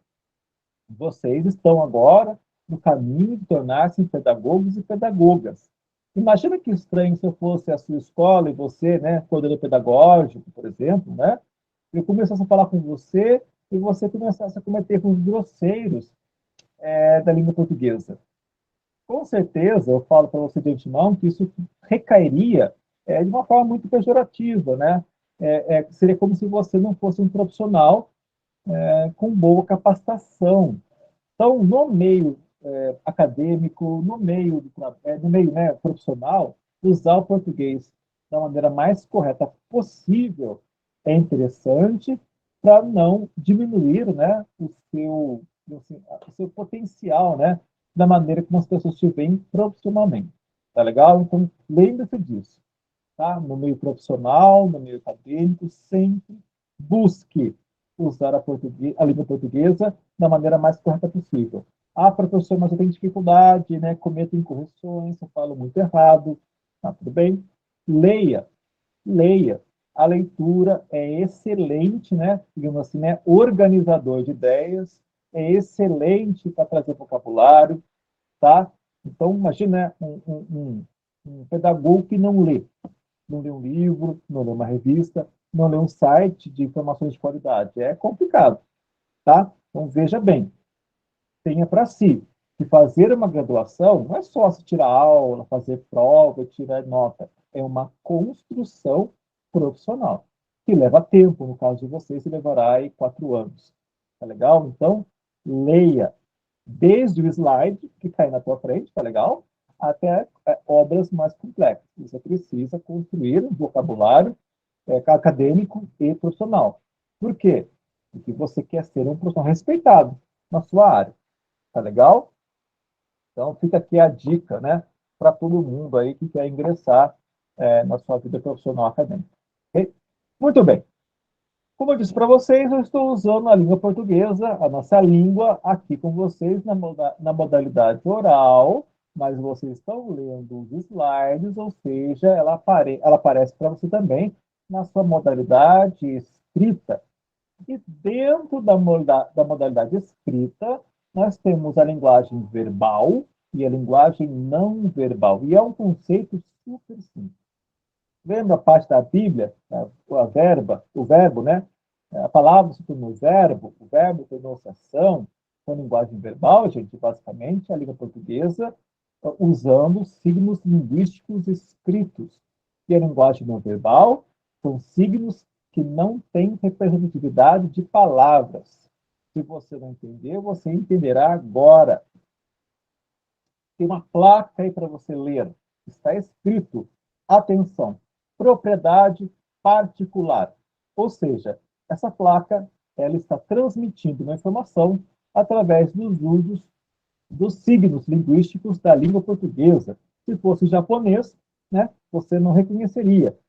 vocês estão agora no caminho de tornar-se pedagogos e pedagogas. Imagina que estranho se eu fosse a sua escola e você, né, coordenador pedagógico, por exemplo, né? Eu começasse a falar com você e você começasse a cometer erros grosseiros da língua portuguesa. Com certeza, eu falo para você de antemão que isso recairia de uma forma muito pejorativa, né? Seria como se você não fosse um profissional com boa capacitação. Então, no meio acadêmico, no meio né, profissional, usar o português da maneira mais correta possível é interessante para não diminuir né, o seu potencial né, da maneira como as pessoas te veem profissionalmente. Tá legal? Então, lembre-se disso. Tá? No meio profissional, no meio acadêmico, sempre busque usar a língua portuguesa da maneira mais correta possível. Ah, professor, mas eu tenho dificuldade, né? Cometo incorreções, eu falo muito errado. Tá, tudo bem? Leia, leia. A leitura é excelente, né? Digamos assim, né? Organizador de ideias, é excelente para trazer vocabulário, tá? Então, imagina né? Um pedagogo que não lê um livro, não lê uma revista, não lê um site de informações de qualidade. É complicado, tá? Então, veja bem, tenha para si que fazer uma graduação não é só se tirar aula, fazer prova, tirar nota. É uma construção profissional, que leva tempo. No caso de vocês, levará aí 4 anos. Tá legal? Então, leia desde o slide que cai na tua frente, tá legal? Até obras mais complexas. Você precisa construir um vocabulário acadêmico e profissional. Por quê? Porque você quer ser um profissional respeitado na sua área. Tá legal? Então, fica aqui a dica, né, para todo mundo aí que quer ingressar na sua vida profissional acadêmica. Okay? Muito bem. Como eu disse para vocês, eu estou usando a língua portuguesa, a nossa língua, aqui com vocês na modalidade oral, mas vocês estão lendo os slides, ou seja, ela aparece para você também na sua modalidade escrita. E dentro da modalidade escrita, nós temos a linguagem verbal e a linguagem não verbal. E é um conceito super simples. Lembra a parte da Bíblia, o verbo, né? A palavra se tornou verbo, o verbo tornou-se ação. Então, linguagem verbal, gente, basicamente, a língua portuguesa usando signos linguísticos escritos. E a linguagem não verbal são signos que não têm representatividade de palavras. Se você não entendeu, você entenderá agora. Tem uma placa aí para você ler. Está escrito, atenção, propriedade particular. Ou seja, essa placa ela está transmitindo uma informação através dos usos dos signos linguísticos da língua portuguesa. Se fosse japonês, né, você não reconheceria,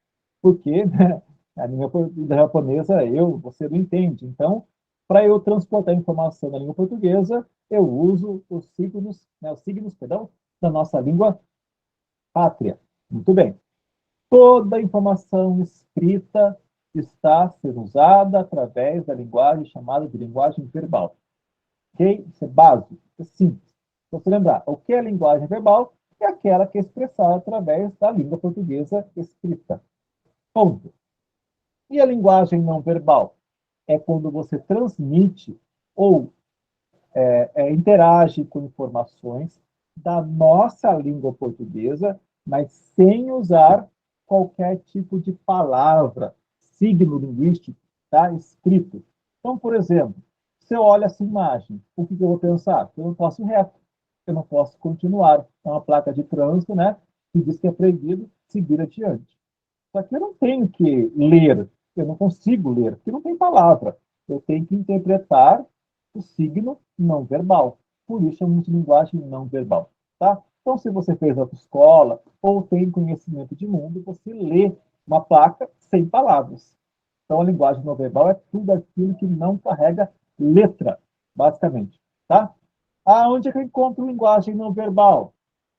porque né, a língua japonesa você não entende. Então, para eu transportar informação da língua portuguesa, eu uso os signos, perdão, da nossa língua pátria. Muito bem. Toda informação escrita está sendo usada através da linguagem chamada de linguagem verbal. Ok? Isso é básico, é simples. Se você lembrar, o que é linguagem verbal? É aquela que é expressada através da língua portuguesa escrita. Ponto. E a linguagem não verbal? É quando você transmite ou interage com informações da nossa língua portuguesa, mas sem usar qualquer tipo de palavra, signo linguístico, tá? Escrito. Então, por exemplo, se eu olho essa imagem, o que eu vou pensar? Eu não posso ir reto, eu não posso continuar. É uma placa de trânsito, né? Que diz que é proibido seguir adiante. Só que eu não tenho que ler, eu não consigo ler, porque não tem palavra. Eu tenho que interpretar o signo não verbal. Por isso chamamos de linguagem não verbal. Tá? Então, se você fez autoescola ou tem conhecimento de mundo, você lê uma placa sem palavras. Então, a linguagem não verbal é tudo aquilo que não carrega letra, basicamente. Tá? Aonde é que eu encontro linguagem não verbal?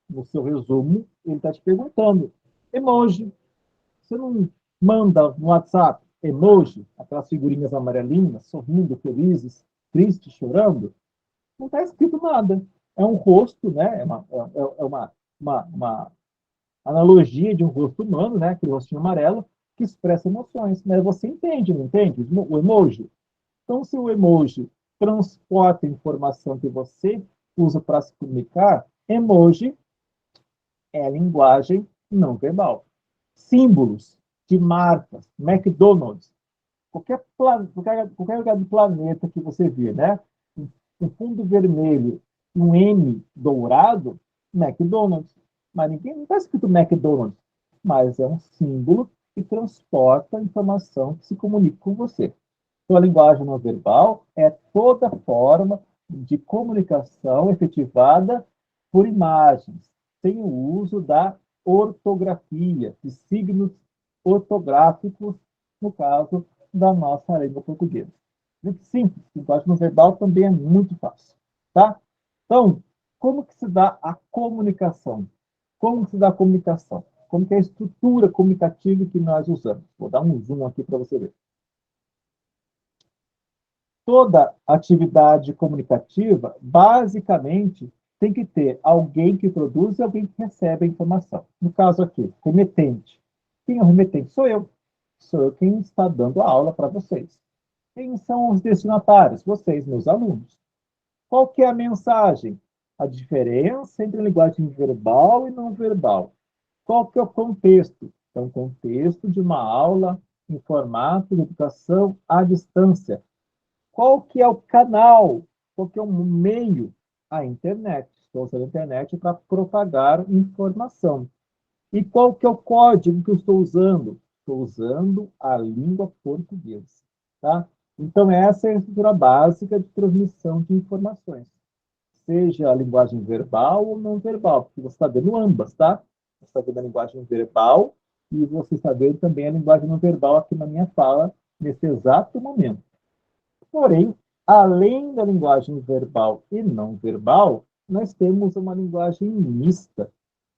No seu resumo, ele está te perguntando. Emoji, você não manda no WhatsApp emoji, aquelas figurinhas amarelinhas, sorrindo, felizes, tristes, chorando? Não está escrito nada. É um rosto, né? É uma analogia de um rosto humano, né? Aquele rostinho amarelo, que expressa emoções. Mas você entende, não entende? O emoji. Então, se o emoji transporta informação que você usa para se comunicar, emoji é linguagem não verbal. Símbolos de marcas, McDonald's, qualquer lugar do planeta que você vê, né? Um fundo vermelho, um M dourado, McDonald's. Mas ninguém não está escrito McDonald's, mas é um símbolo que transporta informação que se comunica com você. Então, a linguagem não verbal é toda forma de comunicação efetivada por imagens, sem o uso da ortografia, de signos ortográficos, no caso da nossa língua portuguesa. Muito simples, linguagem não verbal também é muito fácil, tá? Então, como que se dá a comunicação? Como se dá a comunicação? Como que é a estrutura comunicativa que nós usamos? Vou dar um zoom aqui para você ver. Toda atividade comunicativa, basicamente, tem que ter alguém que produz e alguém que recebe a informação. No caso aqui, remetente. Quem é o remetente? Sou eu. Sou eu quem está dando a aula para vocês. Quem são os destinatários? Vocês, meus alunos. Qual que é a mensagem? A diferença entre linguagem verbal e não verbal. Qual que é o contexto? É um contexto de uma aula em formato de educação à distância. Qual que é o canal? Qual que é o meio? A internet. Estou usando a internet para propagar informação. E qual que é o código que eu estou usando? Estou usando a língua portuguesa. Tá? Então, essa é a estrutura básica de transmissão de informações. Seja a linguagem verbal ou não verbal, porque você está vendo ambas, tá? Você está vendo a linguagem verbal e você está vendo também a linguagem não verbal aqui na minha fala, nesse exato momento. Porém, além da linguagem verbal e não verbal, nós temos uma linguagem mista,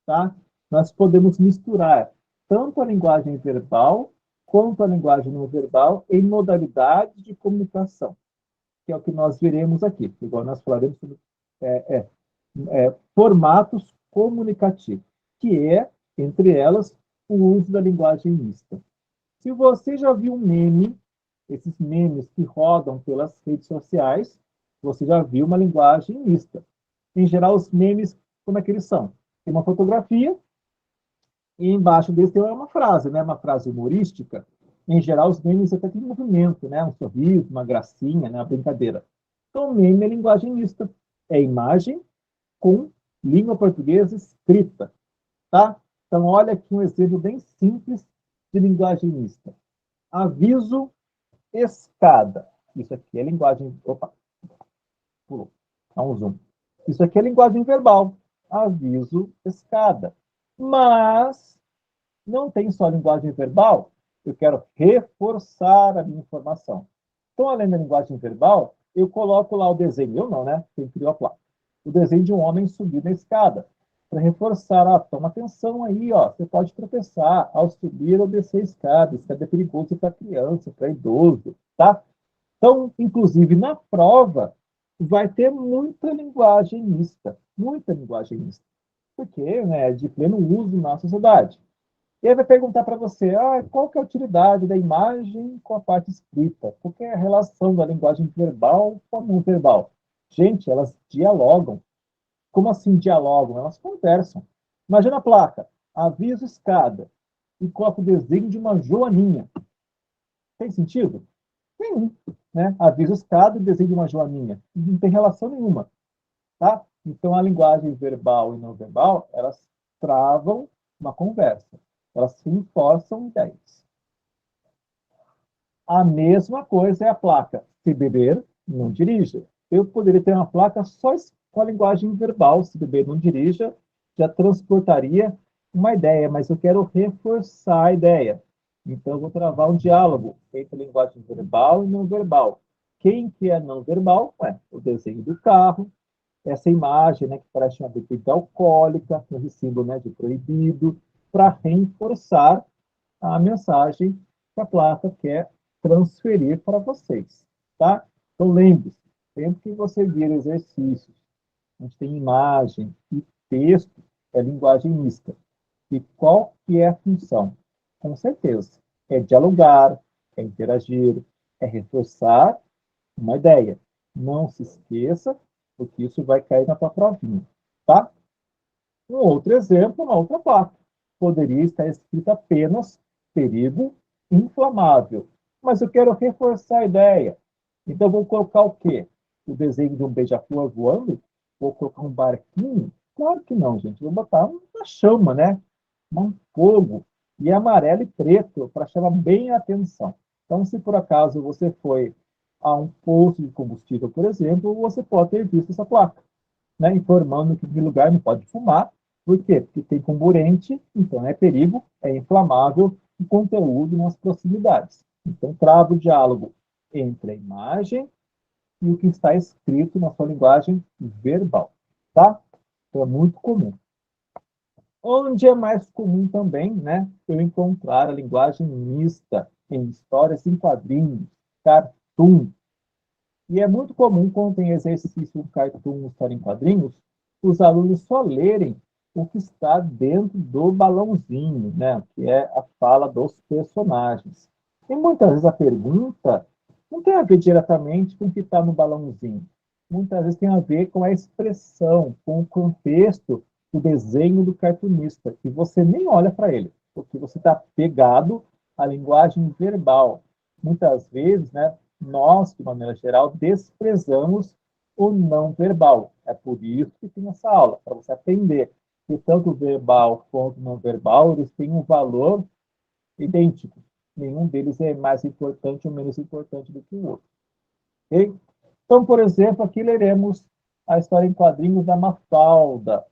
tá? Nós podemos misturar tanto a linguagem verbal quanto a linguagem não verbal em modalidades de comunicação, que é o que nós veremos aqui. Igual nós falaremos sobre formatos comunicativos, que é, entre elas, o uso da linguagem mista. Se você já viu um meme, esses memes que rodam pelas redes sociais, você já viu uma linguagem mista. Em geral, os memes, como é que eles são? Tem uma fotografia e embaixo deles tem uma frase, né? Uma frase humorística. Em geral, os memes até têm movimento, né? Um sorriso, uma gracinha, né? Uma brincadeira. Então, meme é linguagem mista. É imagem com língua portuguesa escrita, tá? Então, olha aqui um exemplo bem simples de linguagem mista. Aviso, escada. Isso aqui é linguagem... Opa, pulou. Dá um zoom. Isso aqui é linguagem verbal. Aviso, escada. Mas não tem só linguagem verbal. Eu quero reforçar a minha informação. Então, além da linguagem verbal, eu coloco lá o desenho. Eu não, né? Quem criou a placa. O desenho de um homem subir na escada. Para reforçar, toma atenção aí, ó. Você pode tropeçar ao subir ou descer a escada. Escada é perigoso para criança, para idoso, tá? Então, inclusive, na prova, vai ter muita linguagem mista. Muita linguagem mista. Porque, né, é de pleno uso na sociedade. E aí vai perguntar para você, qual que é a utilidade da imagem com a parte escrita? Qual que é a relação da linguagem verbal com a não verbal? Gente, elas dialogam. Como assim dialogam? Elas conversam. Imagina a placa, aviso escada, e coloca o desenho de uma joaninha. Tem sentido? Nenhum. Né? Aviso escada e desenho de uma joaninha. Não tem relação nenhuma. Tá? Então, a linguagem verbal e não verbal, elas travam uma conversa. Elas reforçam ideias. A mesma coisa é a placa. Se beber, não dirija. Eu poderia ter uma placa só com a linguagem verbal. Se beber, não dirija. Já transportaria uma ideia, mas eu quero reforçar a ideia. Então, eu vou travar um diálogo entre a linguagem verbal e não verbal. Quem que é não verbal? O desenho do carro, essa imagem, né, que parece uma bebida alcoólica, esse símbolo, né, de proibido, para reforçar a mensagem que a placa quer transferir para vocês, tá? Então, lembre-se, sempre que você vir exercícios, a gente tem imagem e texto, é linguagem mista. E qual que é a função? Com certeza, é dialogar, é interagir, é reforçar uma ideia. Não se esqueça, porque isso vai cair na tua provinha, tá? Um outro exemplo, uma outra placa. Poderia estar escrito apenas perigo inflamável. Mas eu quero reforçar a ideia. Então, vou colocar o quê? O desenho de um beija-flor voando? Vou colocar um barquinho? Claro que não, gente. Vou botar uma chama, né? Um fogo. E amarelo e preto, para chamar bem a atenção. Então, se por acaso você foi a um posto de combustível, por exemplo, você pode ter visto essa placa, né? Informando que em lugar não pode fumar. Por quê? Porque tem comburente, então é perigo, é inflamável e conteúdo nas proximidades. Então, trava o diálogo entre a imagem e o que está escrito na sua linguagem verbal, tá? Então, é muito comum. Onde é mais comum também, né, eu encontrar a linguagem mista em histórias em quadrinhos, cartoon. E é muito comum, quando tem exercício em cartoon, história em quadrinhos, os alunos só lerem o que está dentro do balãozinho, né, que é a fala dos personagens. E muitas vezes a pergunta não tem a ver diretamente com o que está no balãozinho. Muitas vezes tem a ver com a expressão, com o contexto do desenho do cartunista, que você nem olha para ele, porque você está pegado à linguagem verbal. Muitas vezes, né, nós, de maneira geral, desprezamos o não verbal. É por isso que tem essa aula, para você aprender que tanto o verbal quanto o não verbal, eles têm um valor idêntico. Nenhum deles é mais importante ou menos importante do que o outro. Okay? Então, por exemplo, aqui leremos a história em quadrinhos da Mafalda.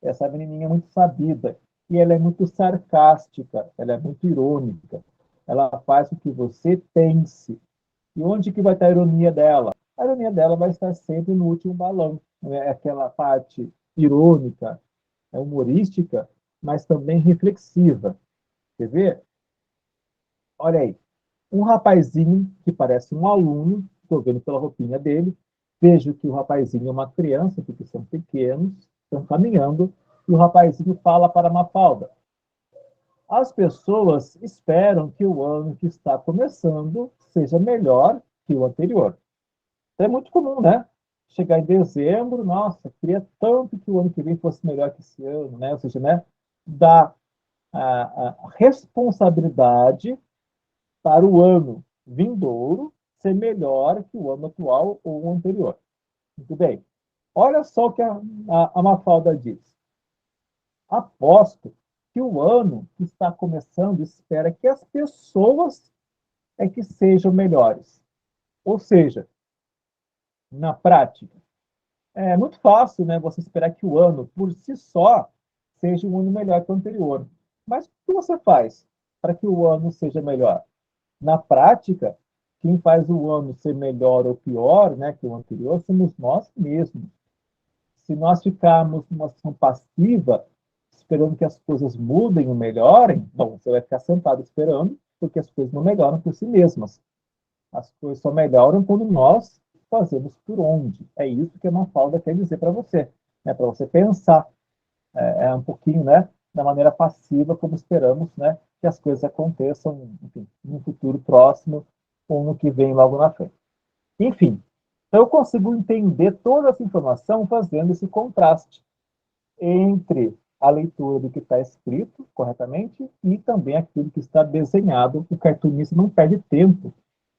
Essa menininha é muito sabida. E ela é muito sarcástica, ela é muito irônica. Ela faz com que você pense. E onde que vai estar a ironia dela? A ironia dela vai estar sempre no último balão. É aquela parte irônica, humorística, mas também reflexiva. Quer ver? Olha aí. Um rapazinho que parece um aluno, estou vendo pela roupinha dele, vejo que o rapazinho é uma criança, porque são pequenos, estão caminhando, e o rapazinho fala para a Mafalda: as pessoas esperam que o ano que está começando seja melhor que o anterior. É muito comum, né? Chegar em dezembro, nossa, queria tanto que o ano que vem fosse melhor que esse ano, né? Ou seja, né, dar a responsabilidade para o ano vindouro ser melhor que o ano atual ou o anterior. Muito bem. Olha só o que a Mafalda diz. Aposto que o ano que está começando espera que as pessoas é que sejam melhores. Ou seja, na prática, é muito fácil, né, você esperar que o ano, por si só, seja um ano melhor que o anterior. Mas o que você faz para que o ano seja melhor? Na prática, quem faz o ano ser melhor ou pior, né, que o anterior, somos nós mesmos. Se nós ficarmos numa ação passiva, esperando que as coisas mudem ou melhorem, bom, você vai ficar sentado esperando, porque as coisas não melhoram por si mesmas. As coisas só melhoram quando nós fazemos por onde. É isso que a Mafalda quer dizer para você, né? Para você pensar um pouquinho, né, da maneira passiva, como esperamos, né, que as coisas aconteçam, enfim, no futuro próximo ou no que vem logo na frente. Enfim, então eu consigo entender toda essa informação fazendo esse contraste entre a leitura do que está escrito corretamente e também aquilo que está desenhado. O cartunista não perde tempo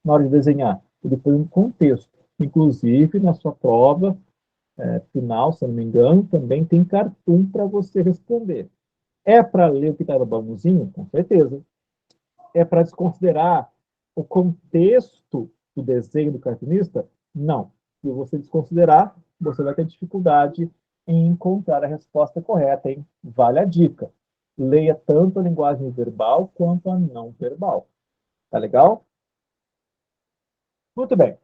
na hora de desenhar, ele põe um contexto. Inclusive, na sua prova final, se eu não me engano, também tem cartoon para você responder. É para ler o que está no balãozinho? Com certeza. É para desconsiderar o contexto do desenho do cartunista? Não. Se você desconsiderar, você vai ter dificuldade em encontrar a resposta correta, hein? Vale a dica. Leia tanto a linguagem verbal quanto a não verbal. Tá legal? Muito bem.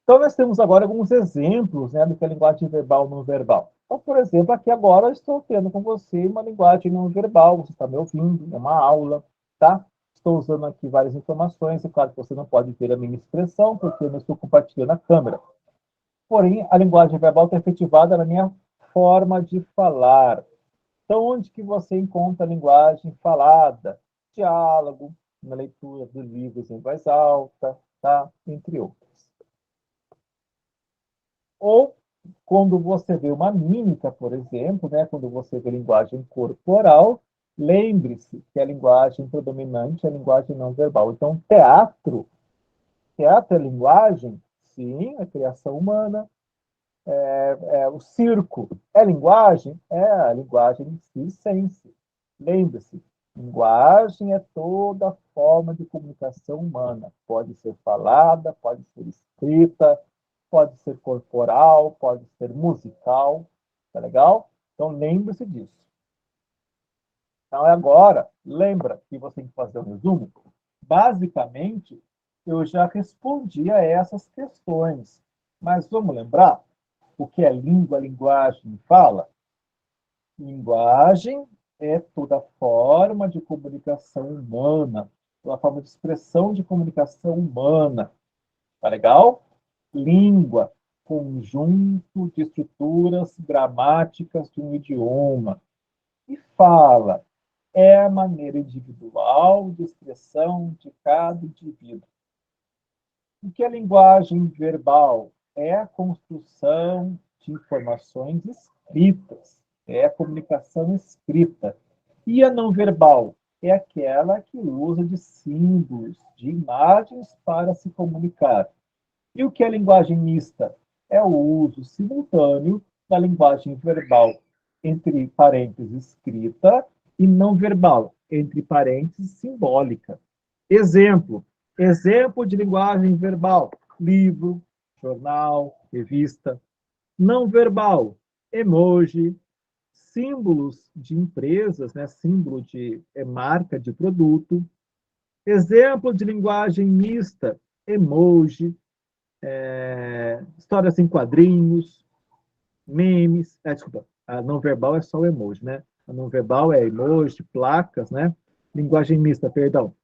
Então, nós temos agora alguns exemplos, né, do que é linguagem verbal não verbal. Então, por exemplo, aqui agora eu estou tendo com você uma linguagem não verbal, você está me ouvindo, é uma aula, tá? Estou usando aqui várias informações, é claro que você não pode ver a minha expressão, porque eu não estou compartilhando a câmera. Porém, a linguagem verbal está efetivada na minha forma de falar. Então, onde que você encontra a linguagem falada? Diálogo, na leitura de livros em voz alta, tá? Entre outros. Ou quando você vê uma mímica, por exemplo, né, quando você vê linguagem corporal, lembre-se que a linguagem predominante é a linguagem não verbal. Então, teatro é linguagem? Sim, é criação humana. O circo é linguagem? É a linguagem circense. Lembre-se, linguagem é toda forma de comunicação humana. Pode ser falada, pode ser escrita, pode ser corporal, pode ser musical, tá legal? Então lembre-se disso. Então agora, lembra que você tem que fazer um resumo? Basicamente, eu já respondi a essas questões, mas vamos lembrar o que é língua, linguagem e fala? Linguagem é toda forma de comunicação humana, toda forma de expressão de comunicação humana, tá legal? Língua, conjunto de estruturas gramáticas de um idioma. E fala é a maneira individual de expressão de cada indivíduo. O que é linguagem verbal? É a construção de informações escritas, é a comunicação escrita. E a não verbal? É aquela que usa de símbolos, de imagens para se comunicar. E o que é linguagem mista? É o uso simultâneo da linguagem verbal, entre parênteses, escrita, e não verbal, entre parênteses, simbólica. Exemplo. Exemplo de linguagem verbal: livro, jornal, revista. Não verbal: emoji, símbolos de empresas, né? Símbolo de marca de produto. Exemplo de linguagem mista: emoji, histórias em quadrinhos, memes. Desculpa, a não verbal é só o emoji, né? A não verbal é emoji, placas, né? Linguagem mista, perdão.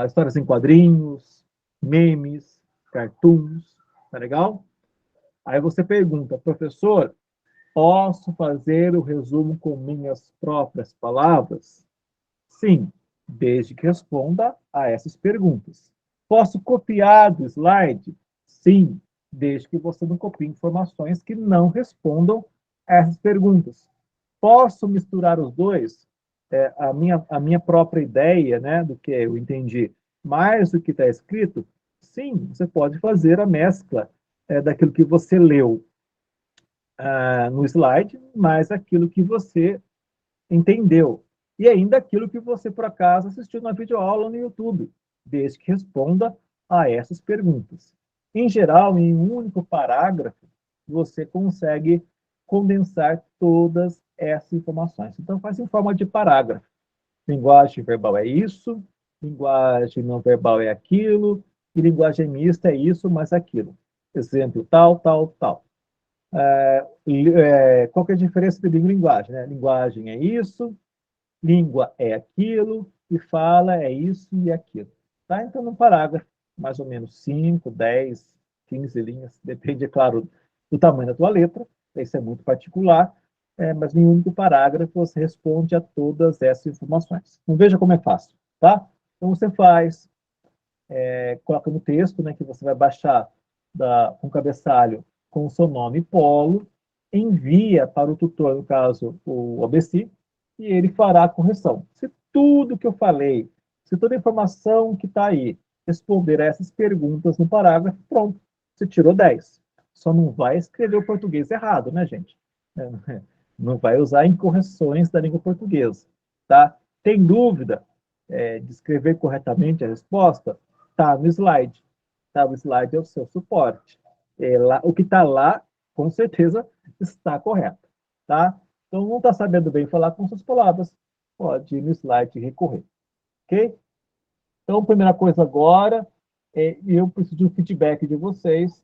Histórias em quadrinhos, memes, cartoons, tá legal? Aí você pergunta, professor, posso fazer o resumo com minhas próprias palavras? Sim, desde que responda a essas perguntas. Posso copiar do slide? Sim, desde que você não copie informações que não respondam a essas perguntas. Posso misturar os dois? A minha própria ideia, né, do que eu entendi, mais do que está escrito? Sim, você pode fazer a mescla daquilo que você leu no slide, mais aquilo que você entendeu. E ainda aquilo que você, por acaso, assistiu na videoaula no YouTube, desde que responda a essas perguntas. Em geral, em um único parágrafo, você consegue condensar todas essas informações. Então, faz em forma de parágrafo. Linguagem verbal é isso, linguagem não verbal é aquilo, e linguagem mista é isso mais aquilo. Exemplo, tal, tal, tal. Qual que é a diferença de língua e linguagem? Né? Linguagem é isso, língua é aquilo, e fala é isso e aquilo. Tá? Então, num parágrafo, mais ou menos 5, 10, 15 linhas, depende, é claro, do tamanho da tua letra, isso é muito particular, mas em um único parágrafo você responde a todas essas informações. Então, veja como é fácil, tá? Então, você faz, coloca no texto, né, que você vai baixar com o cabeçalho com o seu nome Polo, envia para o tutor, no caso, o ABC, e ele fará a correção. Se tudo que eu falei, se toda a informação que está aí responder a essas perguntas no parágrafo, pronto, você tirou 10. Só não vai escrever o português errado, né, gente? Não vai usar incorreções da língua portuguesa, tá? Tem dúvida de escrever corretamente a resposta? Tá no slide. Tá, o slide é o seu suporte. O que está lá, com certeza, está correto. Tá? Então, não está sabendo bem falar com suas palavras, pode ir no slide e recorrer. Ok? Então, primeira coisa agora, eu preciso de um feedback de vocês.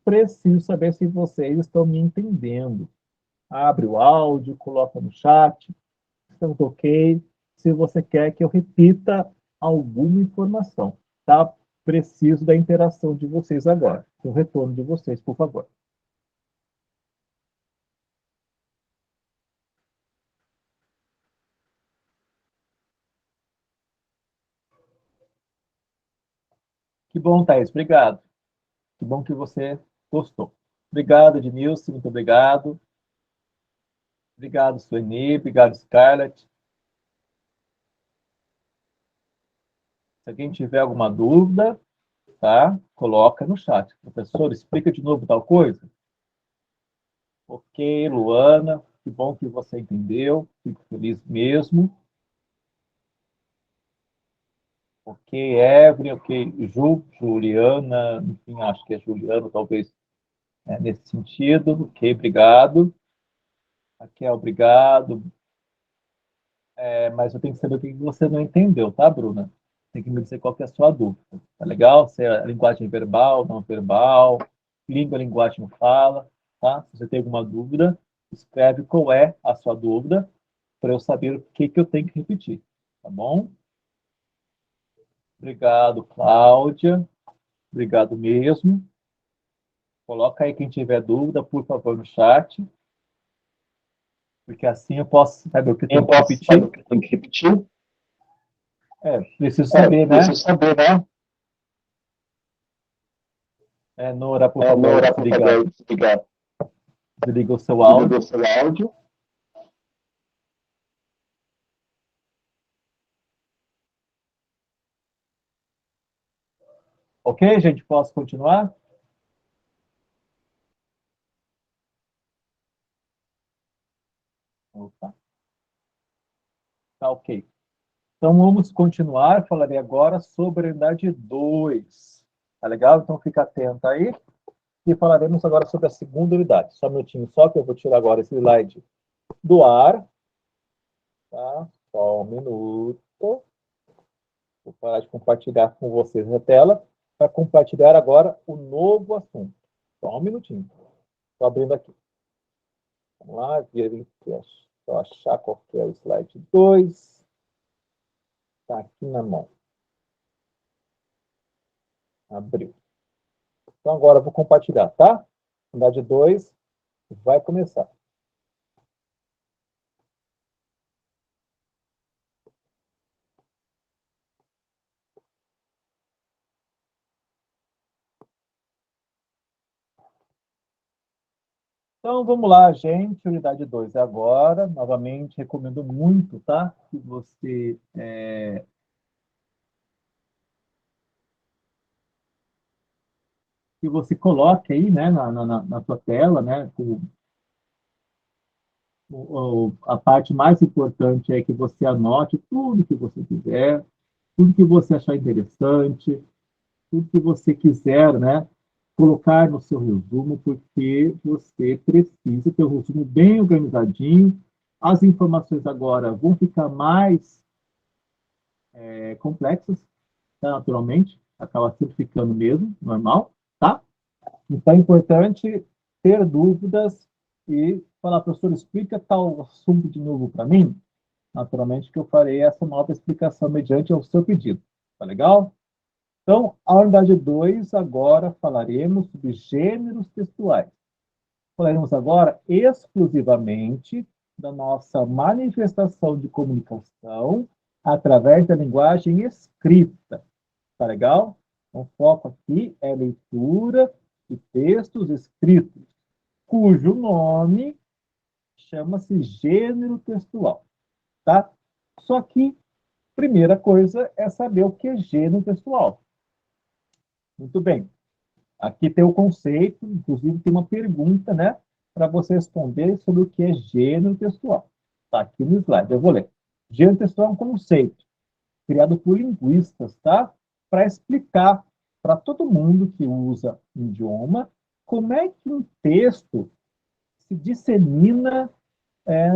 Preciso saber se vocês estão me entendendo. Abre o áudio, coloca no chat, estamos ok. Se você quer que eu repita alguma informação, tá? Preciso da interação de vocês agora. O retorno de vocês, por favor. Que bom, Thaís. Obrigado. Que bom que você gostou. Obrigado, Edmilson. Muito obrigado. Obrigado, Sueni. Obrigado, Scarlett. Se alguém tiver alguma dúvida, tá? Coloca no chat. Professor, explica de novo tal coisa. Ok, Luana. Que bom que você entendeu. Fico feliz mesmo. Ok, Evelyn, ok, Juliana, enfim, acho que é Juliana, talvez nesse sentido. Ok, obrigado. Raquel, obrigado. Mas eu tenho que saber o que você não entendeu, tá, Bruna? Tem que me dizer qual que é a sua dúvida. Tá legal? Se é linguagem verbal, não verbal, língua, linguagem, fala, tá? Se você tem alguma dúvida, escreve qual é a sua dúvida para eu saber o que eu tenho que repetir, tá bom? Obrigado, Cláudia. Obrigado mesmo. Coloca aí quem tiver dúvida, por favor, no chat, porque assim eu posso saber o que eu tenho que repetir. Preciso saber, né? Preciso saber, né? Nora, por favor, Nora, por favor, desligar. desliga o seu áudio. Desliga o seu áudio. Ok, gente? Posso continuar? Opa. Tá ok. Então, vamos continuar. Falarei agora sobre a unidade 2. Tá legal? Então, fica atento aí. E falaremos agora sobre a segunda unidade. Só um minutinho só, que eu vou tirar agora esse slide do ar. Tá? Só um minuto. Vou parar de compartilhar com vocês na tela para compartilhar agora o novo assunto. Só um minutinho. Estou abrindo aqui. Vamos lá, só achar qual que é o slide 2. Está aqui na mão. Abriu. Então agora eu vou compartilhar, tá? Unidade 2 vai começar. Então, vamos lá, gente. Unidade 2 é agora. Novamente, recomendo muito, tá? Que você coloque aí, né, na sua tela, né, A parte mais importante é que você anote tudo que você quiser, tudo que você achar interessante, tudo que você quiser, né, colocar no seu resumo, porque você precisa ter um resumo bem organizadinho. As informações agora vão ficar mais complexas, tá? Naturalmente, acaba simplificando mesmo, normal, tá? Então é importante ter dúvidas e falar, professor, explica tal assunto de novo para mim. Naturalmente que eu farei essa nova explicação mediante o seu pedido. Tá legal? Então, a unidade 2, agora falaremos sobre gêneros textuais. Falaremos agora exclusivamente da nossa manifestação de comunicação através da linguagem escrita. Tá legal? Então, o foco aqui é leitura de textos escritos, cujo nome chama-se gênero textual. Tá? Só que, primeira coisa é saber o que é gênero textual. Muito bem. Aqui tem o conceito, inclusive tem uma pergunta, né, para você responder sobre o que é gênero textual. Está aqui no slide, eu vou ler. Gênero textual é um conceito criado por linguistas, tá? Para explicar para todo mundo que usa um idioma como é que um texto se dissemina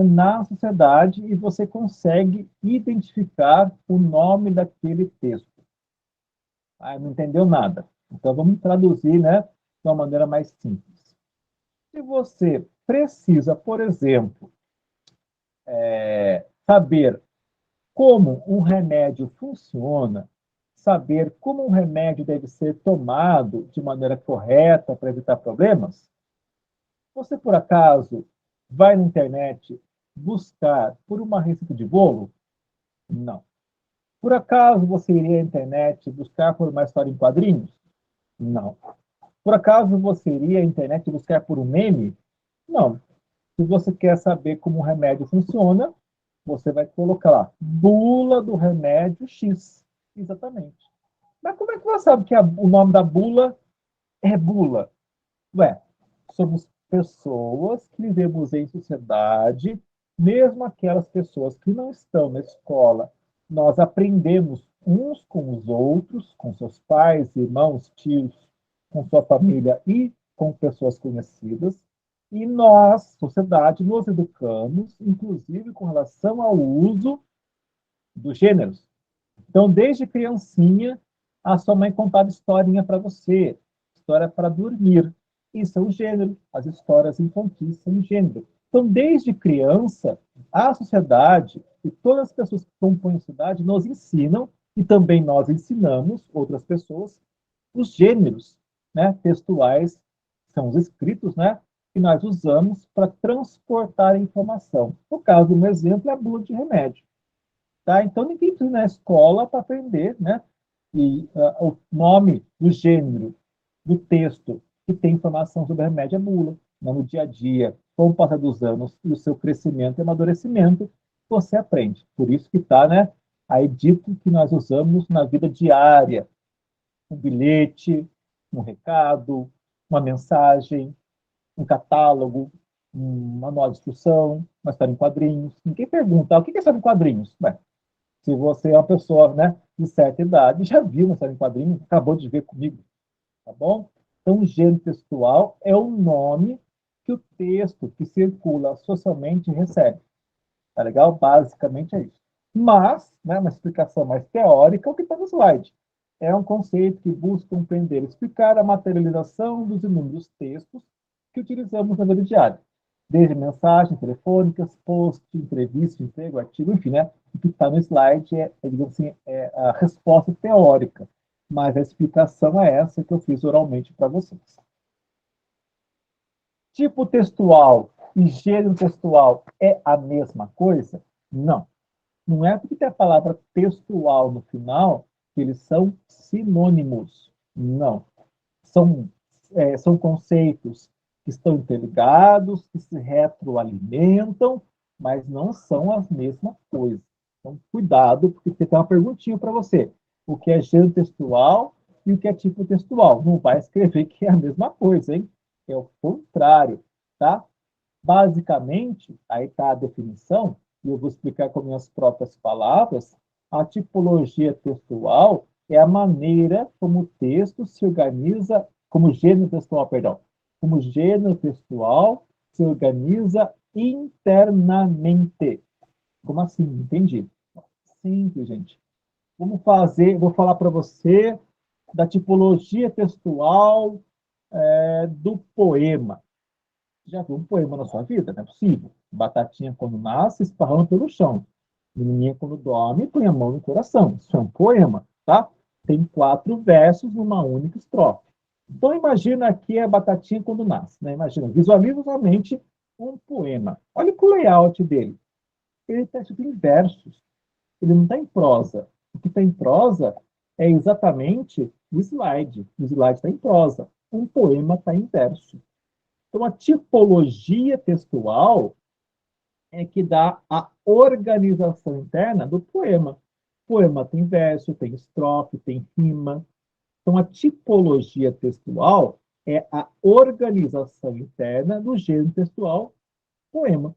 na sociedade e você consegue identificar o nome daquele texto. Ah, não entendeu nada. Então, vamos traduzir, né, de uma maneira mais simples. Se você precisa, por exemplo, saber como um remédio funciona, saber como um remédio deve ser tomado de maneira correta para evitar problemas, você, por acaso, vai na internet buscar por uma receita de bolo? Não. Por acaso você iria à internet buscar por uma história em quadrinhos? Não. Por acaso você iria à internet buscar por um meme? Não. Se você quer saber como o remédio funciona, você vai colocar lá, bula do remédio X. Exatamente. Mas como é que você sabe que o nome da bula é bula? Ué, somos pessoas que vivemos em sociedade, mesmo aquelas pessoas que não estão na escola. Nós aprendemos uns com os outros, com seus pais, irmãos, tios, com sua família e com pessoas conhecidas. E nós, sociedade, nos educamos, inclusive com relação ao uso dos gêneros. Então, desde criancinha, a sua mãe contava historinha para você, história para dormir. Isso é um gênero. As histórias infantis são um gênero. Então, desde criança, a sociedade e todas as pessoas que compõem a sociedade nos ensinam, e também nós ensinamos outras pessoas, os gêneros, né, textuais, são os escritos, né, que nós usamos para transportar a informação. No caso, um exemplo é a bula de remédio. Tá? Então, ninguém precisa ir na escola para aprender, né? E o nome do gênero do texto que tem informação sobre a remédio é bula. Né? No dia a dia, com o passar dos anos e o seu crescimento e amadurecimento, você aprende. Por isso que está, né, aí dito que nós usamos na vida diária. Um bilhete, um recado, uma mensagem, um catálogo, um manual de instrução, uma história em quadrinhos. Ninguém pergunta, o que é história em quadrinhos? Bem, se você é uma pessoa, né, de certa idade, já viu uma história em quadrinhos, acabou de ver comigo, tá bom? Então, o gênero textual é o nome que o texto que circula socialmente recebe. Tá legal? Basicamente é isso. Mas, né, uma explicação mais teórica é o que está no slide. É um conceito que busca compreender e explicar a materialização dos inúmeros textos que utilizamos na vida diária. Desde mensagens telefônicas, post, entrevista, emprego, artigo, enfim, né? O que está no slide digamos assim, é a resposta teórica, mas a explicação é essa que eu fiz oralmente para vocês. Tipo textual e gênero textual é a mesma coisa? Não. Não é porque tem a palavra textual no final que eles são sinônimos. Não. São conceitos que estão interligados, que se retroalimentam, mas não são as mesmas coisas. Então, cuidado, porque tem uma perguntinha para você. O que é gênero textual e o que é tipo textual? Não vai escrever que é a mesma coisa, hein? É o contrário, tá? Basicamente, aí está a definição, e eu vou explicar com minhas próprias palavras, a tipologia textual é a maneira como o texto se organiza, como gênero textual, perdão, como gênero textual se organiza internamente. Como assim? Entendi. Simples, gente. Vamos fazer, vou falar para você da tipologia textual do poema. Já viu um poema na sua vida? Não é possível. Batatinha quando nasce, esparrama pelo chão. Menininha quando dorme, põe a mão no coração. Isso é um poema, tá? Tem 4 versos numa única estrofe. Então imagina aqui a batatinha quando nasce, né? Imagina, visualiza somente um poema. Olha o layout dele. Ele está escrito em versos. Ele não está em prosa. O que está em prosa é exatamente o slide. O slide está em prosa. Um poema está em verso. Então, a tipologia textual é que dá a organização interna do poema. O poema tem verso, tem estrofe, tem rima. Então, a tipologia textual é a organização interna do gênero textual poema.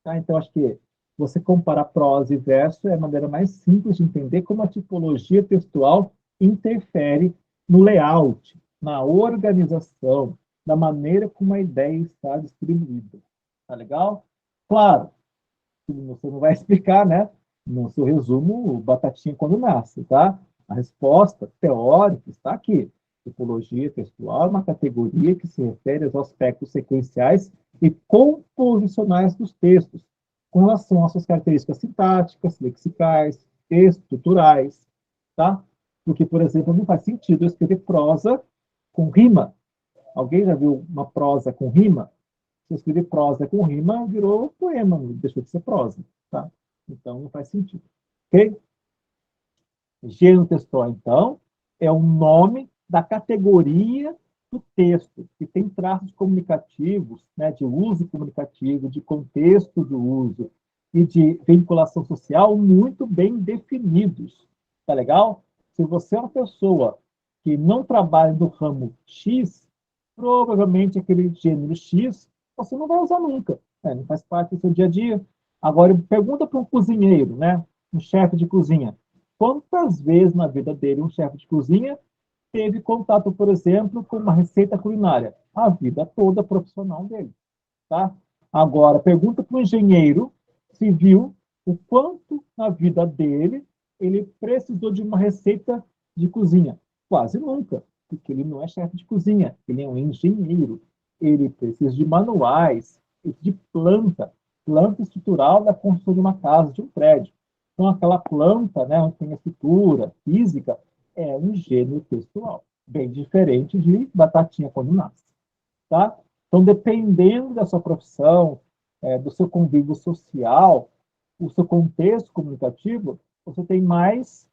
Tá? Então, acho que você comparar prosa e verso é a maneira mais simples de entender como a tipologia textual interfere no layout, na organização, na maneira como a ideia está distribuída. Tá legal? Claro, você não vai explicar, né? No seu resumo, batatinha quando nasce, tá? A resposta teórica está aqui. Tipologia textual é uma categoria que se refere aos aspectos sequenciais e composicionais dos textos, com relação às suas características sintáticas, lexicais, estruturais, tá? Porque, por exemplo, não faz sentido eu escrever prosa com rima. Alguém já viu uma prosa com rima? Se eu escrever prosa com rima, virou poema, deixou de ser prosa, tá? Então, não faz sentido. Ok? Gênero textual, então, é o nome da categoria do texto, que tem traços comunicativos, né, de uso comunicativo, de contexto do uso e de vinculação social muito bem definidos. Tá legal? Se você é uma pessoa que não trabalha no ramo X, provavelmente aquele gênero X você não vai usar nunca. Né? Não faz parte do seu dia a dia. Agora, pergunta para um cozinheiro, né, um chefe de cozinha, quantas vezes na vida dele um chefe de cozinha teve contato, por exemplo, com uma receita culinária? A vida toda profissional dele. Tá? Agora, pergunta para o engenheiro civil o quanto na vida dele ele precisou de uma receita de cozinha. Quase nunca, porque ele não é chefe de cozinha, ele é um engenheiro. Ele precisa de manuais, de planta estrutural da construção de uma casa, de um prédio. Então, aquela planta, né, onde tem a estrutura física, é um gênero textual, bem diferente de batatinha quando nasce. Tá? Então, dependendo da sua profissão, do seu convívio social, o seu contexto comunicativo, você tem mais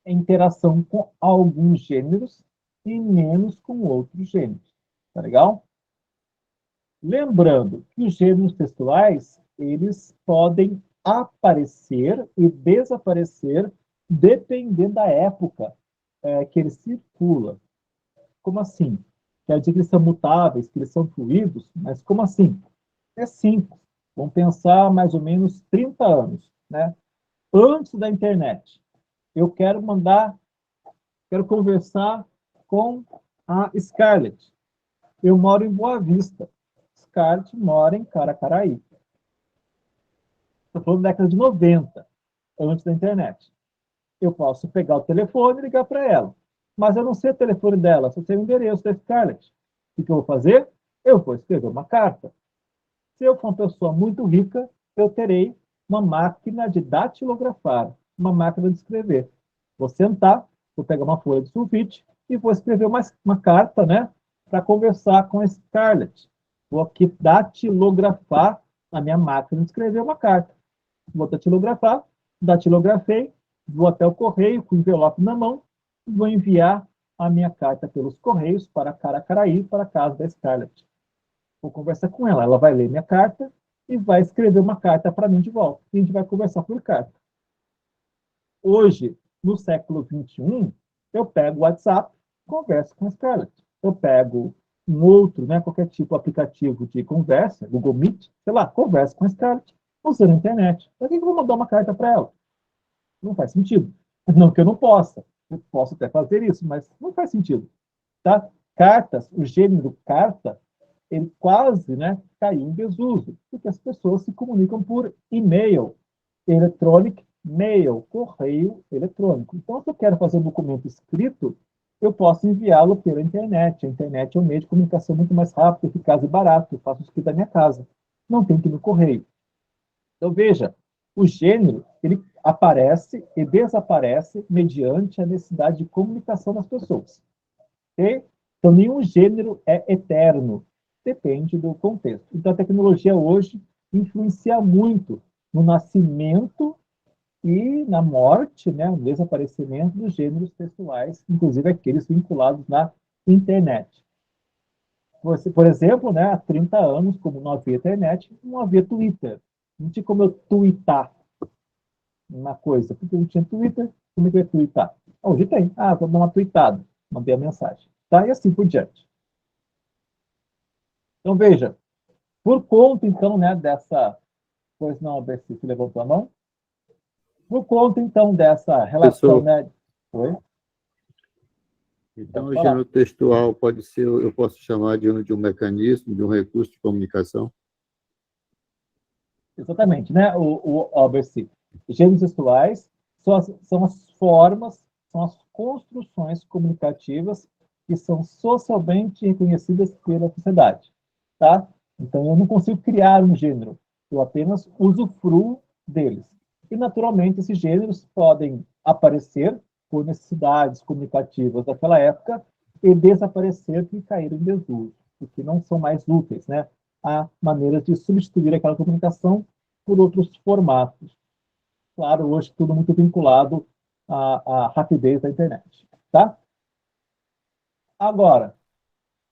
interação com alguns gêneros e menos com outros gêneros. Tá legal? Lembrando que os gêneros textuais, eles podem aparecer e desaparecer dependendo da época que ele circula. Como assim? Quer dizer que eles são mutáveis, que eles são fluidos, mas como assim? É simples. Vamos pensar mais ou menos 30 anos, né? Antes da internet. Eu quero conversar com a Scarlett. Eu moro em Boa Vista. Scarlett mora em Caracaraí. Estou falando da década de 90, antes da internet. Eu posso pegar o telefone e ligar para ela. Mas eu não sei o telefone dela, só sei o endereço da Scarlett. O que eu vou fazer? Eu vou escrever uma carta. Se eu for uma pessoa muito rica, eu terei uma máquina de datilografar, uma máquina de escrever. Vou sentar, vou pegar uma folha de sulfite e vou escrever uma carta, né, para conversar com a Scarlett. Vou aqui datilografar a minha máquina de escrever uma carta. Vou datilografar, datilografei, vou até o correio com o envelope na mão e vou enviar a minha carta pelos correios para Caracaraí, para a casa da Scarlett. Vou conversar com ela, ela vai ler minha carta e vai escrever uma carta para mim de volta. E a gente vai conversar por carta. Hoje, no século XXI, eu pego o WhatsApp, converso com a Scarlett. Eu pego um outro, né, qualquer tipo de aplicativo de conversa, Google Meet, sei lá, conversa com a Scarlett usando a internet. Para que eu vou mandar uma carta para ela? Não faz sentido. Não que eu não possa. Eu posso até fazer isso, mas não faz sentido. Tá? Cartas, o gênero carta, ele quase, né, caiu em desuso, porque as pessoas se comunicam por e-mail, electronic mail, correio eletrônico. Então, se eu quero fazer um documento escrito, eu posso enviá-lo pela internet. A internet é um meio de comunicação muito mais rápido, eficaz e barato. Eu faço isso aqui da minha casa. Não tem que ir no correio. Então, veja, o gênero, ele aparece e desaparece mediante a necessidade de comunicação das pessoas. Okay? Então, nenhum gênero é eterno. Depende do contexto. Então, a tecnologia hoje influencia muito no nascimento e na morte, né, no desaparecimento dos gêneros textuais, inclusive aqueles vinculados na internet. Você, por exemplo, né, há 30 anos, como não havia internet, não havia Twitter. Não tinha como eu tweetar uma coisa. Porque não tinha Twitter, como é que eu ia tweetar? Hoje tem. Ah, vou dar uma tweetada, mandei a mensagem. Tá? E assim por diante. Então, veja, por conta, então, né, dessa... Pois não, Albert, você levantou a mão? Por conta, então, dessa relação, Professor, né? Oi? então Pode o falar. gênero textual pode ser, eu posso chamar de um mecanismo, de um recurso de comunicação? Exatamente, né? O Albert C. Gêneros textuais são as formas, são as construções comunicativas que são socialmente reconhecidas pela sociedade, tá? Então, eu não consigo criar um gênero, eu apenas usufruo deles. E, naturalmente, esses gêneros podem aparecer por necessidades comunicativas daquela época e desaparecer e cair em desuso, porque não são mais úteis, né? Há maneiras de substituir aquela comunicação por outros formatos. Claro, hoje tudo muito vinculado à rapidez da internet, tá? Agora,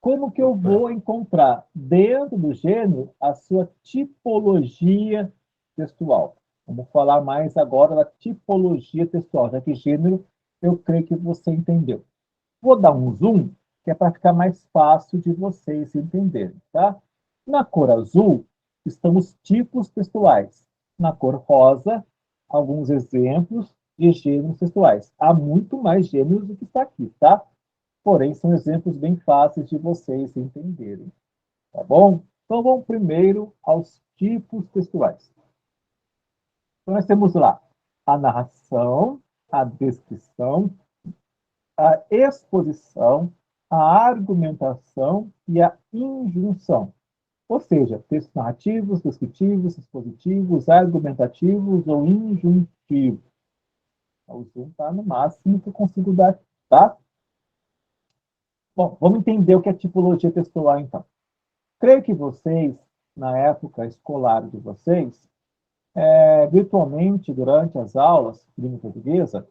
como que eu vou encontrar dentro do gênero a sua tipologia textual? Vamos falar mais agora da tipologia textual, já que gênero eu creio que você entendeu. Vou dar um zoom, que é para ficar mais fácil de vocês entenderem, tá? Na cor azul estão os tipos textuais. Na cor rosa, alguns exemplos de gêneros textuais. Há muito mais gêneros do que está aqui, tá? Porém, são exemplos bem fáceis de vocês entenderem, tá bom? Então, vamos primeiro aos tipos textuais. Então, nós temos lá a narração, a descrição, a exposição, a argumentação e a injunção. Ou seja, textos narrativos, descritivos, expositivos, argumentativos ou injuntivos. O zoom está no máximo que eu consigo dar, tá? Bom, vamos entender o que é tipologia textual, então. Creio que vocês, na época escolar de vocês, virtualmente, durante as aulas de língua portuguesa,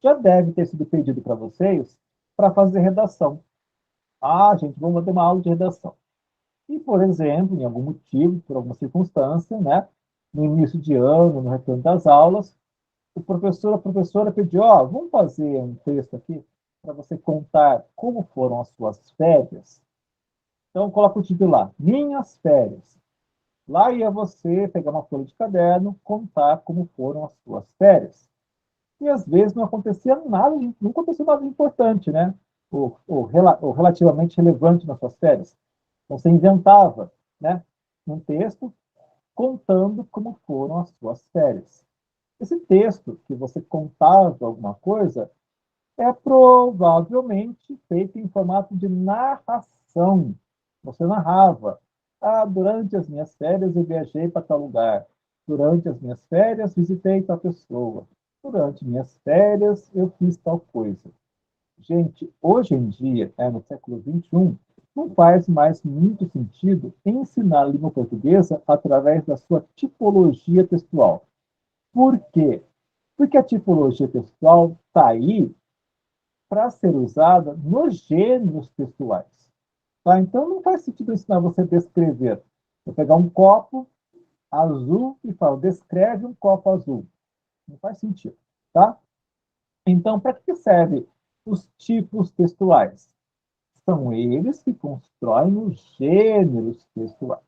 já deve ter sido pedido para vocês para fazer redação. Ah, gente, vamos ter uma aula de redação. E, por exemplo, em algum motivo, por alguma circunstância, né, no início de ano, no retorno das aulas, o professor, a professora pediu, vamos fazer um texto aqui para você contar como foram as suas férias. Então, coloca o título lá, Minhas Férias. Lá ia você pegar uma folha de caderno, contar como foram as suas férias. E, às vezes, não acontecia nada, não aconteceu nada importante, né? Ou relativamente relevante nas suas férias. Então, você inventava, né, um texto contando como foram as suas férias. Esse texto que você contava alguma coisa é provavelmente feito em formato de narração. Você narrava. Durante as minhas férias eu viajei para tal lugar. Durante as minhas férias visitei tal pessoa. Durante minhas férias eu fiz tal coisa. Gente, hoje em dia, no século XXI, não faz mais muito sentido ensinar a língua portuguesa através da sua tipologia textual. Por quê? Porque a tipologia textual está aí para ser usada nos gêneros textuais. Tá? Então, não faz sentido ensinar você a descrever. Eu pegar um copo azul e falar, descreve um copo azul. Não faz sentido. Tá? Então, para que serve os tipos textuais? São eles que constroem os gêneros textuais.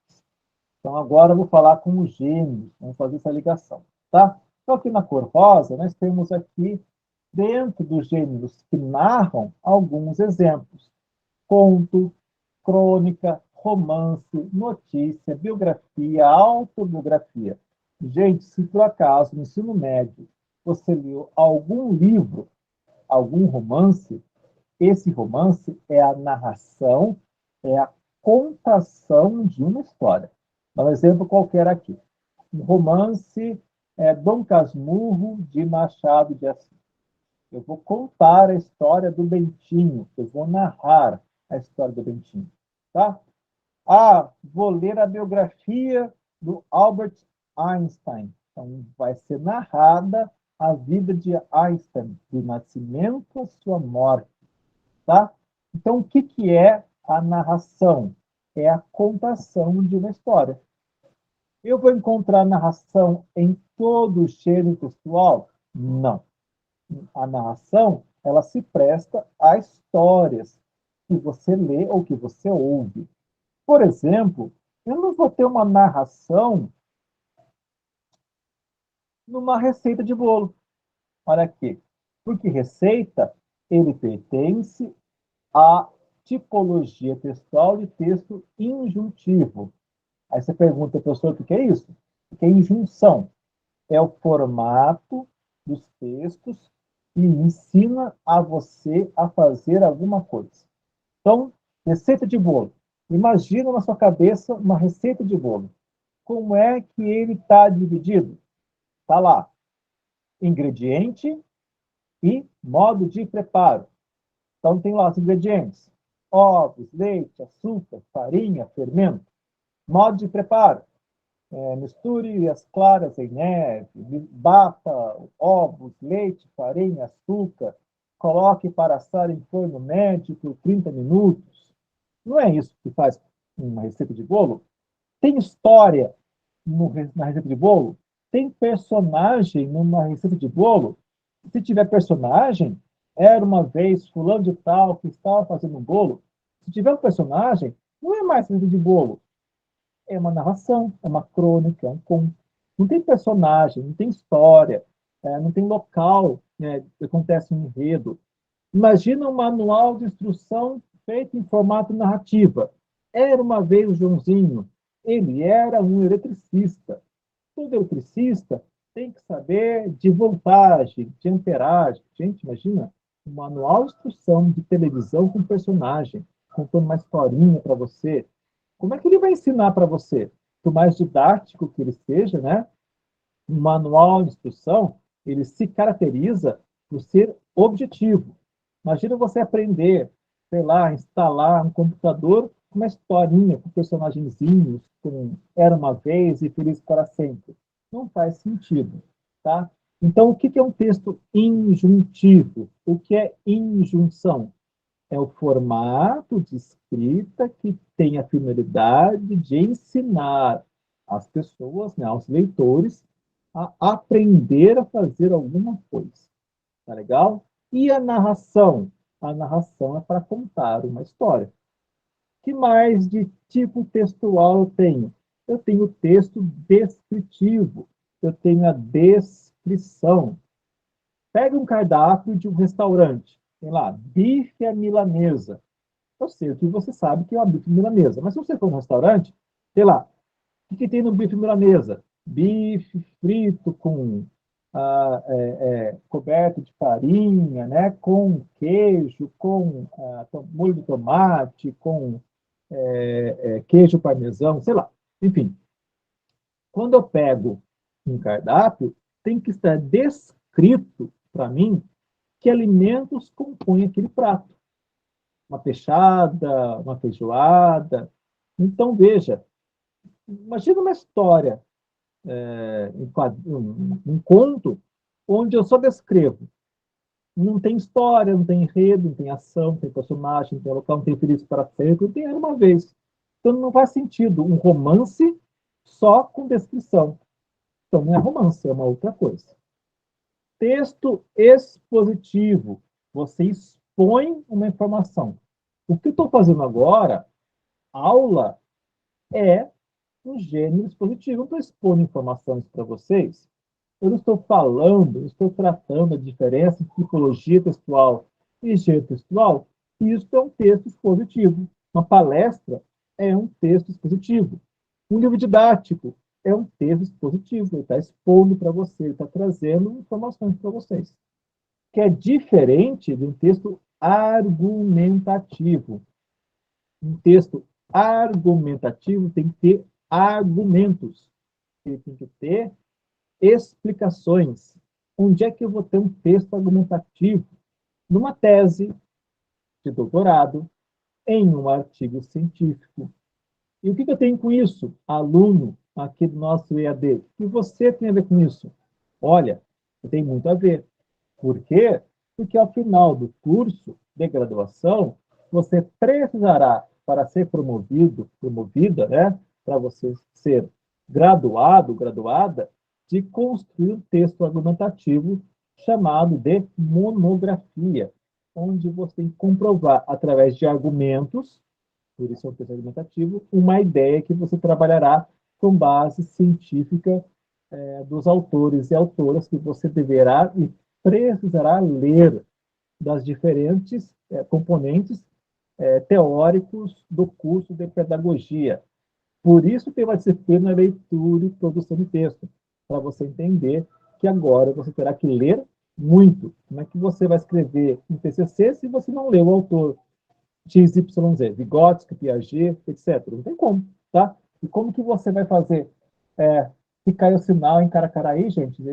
Então, agora eu vou falar com os gêneros, vamos fazer essa ligação, tá? Então, aqui na cor rosa, nós temos aqui, dentro dos gêneros que narram, alguns exemplos. Conto, crônica, romance, notícia, biografia, autobiografia. Gente, se por acaso no ensino médio você leu algum livro, algum romance, esse romance é a narração, é a contação de uma história. Dá um exemplo qualquer aqui. Um romance é Dom Casmurro, de Machado de Assis. Eu vou contar a história do Bentinho, eu vou narrar a história do Bentinho, tá? Ah, vou ler a biografia do Albert Einstein. Então, vai ser narrada a vida de Einstein, do nascimento à sua morte, tá? Então, o que que é a narração? É a contação de uma história. Eu vou encontrar narração em todo o gênero textual? Não. A narração, ela se presta a histórias que você lê ou que você ouve. Por exemplo, eu não vou ter uma narração numa receita de bolo. Olha aqui. Porque receita, ele pertence à tipologia textual de texto injuntivo. Aí você pergunta, professor, o que é isso? O que é injunção? É o formato dos textos que ensina a você a fazer alguma coisa. Então, receita de bolo. Imagina na sua cabeça uma receita de bolo. Como é que ele está dividido? Está lá, ingrediente e modo de preparo. Então, tem lá os ingredientes: ovos, leite, açúcar, farinha, fermento. Modo de preparo: misture as claras em neve, bata ovos, leite, farinha, açúcar, coloque para assar em forno médio por 30 minutos. Não é isso que faz uma receita de bolo? Tem história na receita de bolo? Tem personagem numa receita de bolo? Se tiver personagem, era uma vez fulano de tal que estava fazendo um bolo. Se tiver um personagem, não é mais receita de bolo. É uma narração, é uma crônica, é um conto. Não tem personagem, não tem história, não tem local, né, que acontece um enredo. Imagina um manual de instrução feito em formato narrativa. Era uma vez o Joãozinho, ele era um eletricista. Todo eletricista tem que saber de voltagem, de amperagem. Gente, imagina um manual de instrução de televisão com personagem, contando uma historinha para você. Como é que ele vai ensinar para você? Por mais didático que ele seja, né? Um manual de instrução, ele se caracteriza por ser objetivo. Imagina você aprender, sei lá, instalar um computador com uma historinha, com personagenzinhos, com Era uma vez e Feliz para sempre. Não faz sentido, tá? Então, o que é um texto injuntivo? O que é injunção? É o formato de escrita que tem a finalidade de ensinar as pessoas, né, aos leitores, a aprender a fazer alguma coisa. Tá legal? E a narração? A narração é para contar uma história. Que mais de tipo textual eu tenho? Eu tenho o texto descritivo, eu tenho a descrição. Pega um cardápio de um restaurante, tem lá, bife à milanesa. Eu sei o que você sabe que é uma bife milanesa, mas se você for no restaurante, sei lá, o que tem no bife milanesa? Bife frito com coberto de farinha, né, com queijo, com molho de tomate, com queijo parmesão, sei lá. Enfim, quando eu pego um cardápio, tem que estar descrito para mim que alimentos compõem aquele prato. Uma peixada, uma feijoada. Então, veja, imagina uma história, um conto, onde eu só descrevo. Não tem história, não tem enredo, não tem ação, não tem personagem, não tem local, não tem feliz para sempre, não tem Era uma vez. Então não faz sentido um romance só com descrição. Então não é romance, é uma outra coisa. Texto expositivo. Você expõe uma informação. O que eu estou fazendo agora, aula, é um gênero expositivo. Eu estou expondo informações para vocês. Eu não estou falando, eu estou tratando a diferença entre tipologia textual e gênero textual. Isso é um texto expositivo. Uma palestra é um texto expositivo. Um livro didático é um texto expositivo. Ele está expondo para você, ele está trazendo informações para vocês. Que é diferente de um texto argumentativo. Um texto argumentativo tem que ter argumentos. Ele tem que ter explicações. Onde é que eu vou ter um texto argumentativo? Numa tese de doutorado, em um artigo científico. E o que eu tenho com isso, aluno aqui do nosso EAD? O que você tem a ver com isso? Olha, tem muito a ver. Por quê? Porque ao final do curso de graduação, você precisará, para ser promovido, promovida, né? Para você ser graduado, graduada, de construir um texto argumentativo chamado de monografia, onde você tem que comprovar, através de argumentos, por isso é um texto argumentativo, uma ideia que você trabalhará com base científica dos autores e autoras que você deverá e precisará ler das diferentes componentes teóricos do curso de pedagogia. Por isso tem uma disciplina leitura e produção de texto, para você entender que agora você terá que ler muito. Como é que você vai escrever um TCC se você não leu o autor XYZ, Vygotsky, Piaget, etc. Não tem como, tá? E como que você vai fazer? Se cai o sinal em Caracaraí, gente,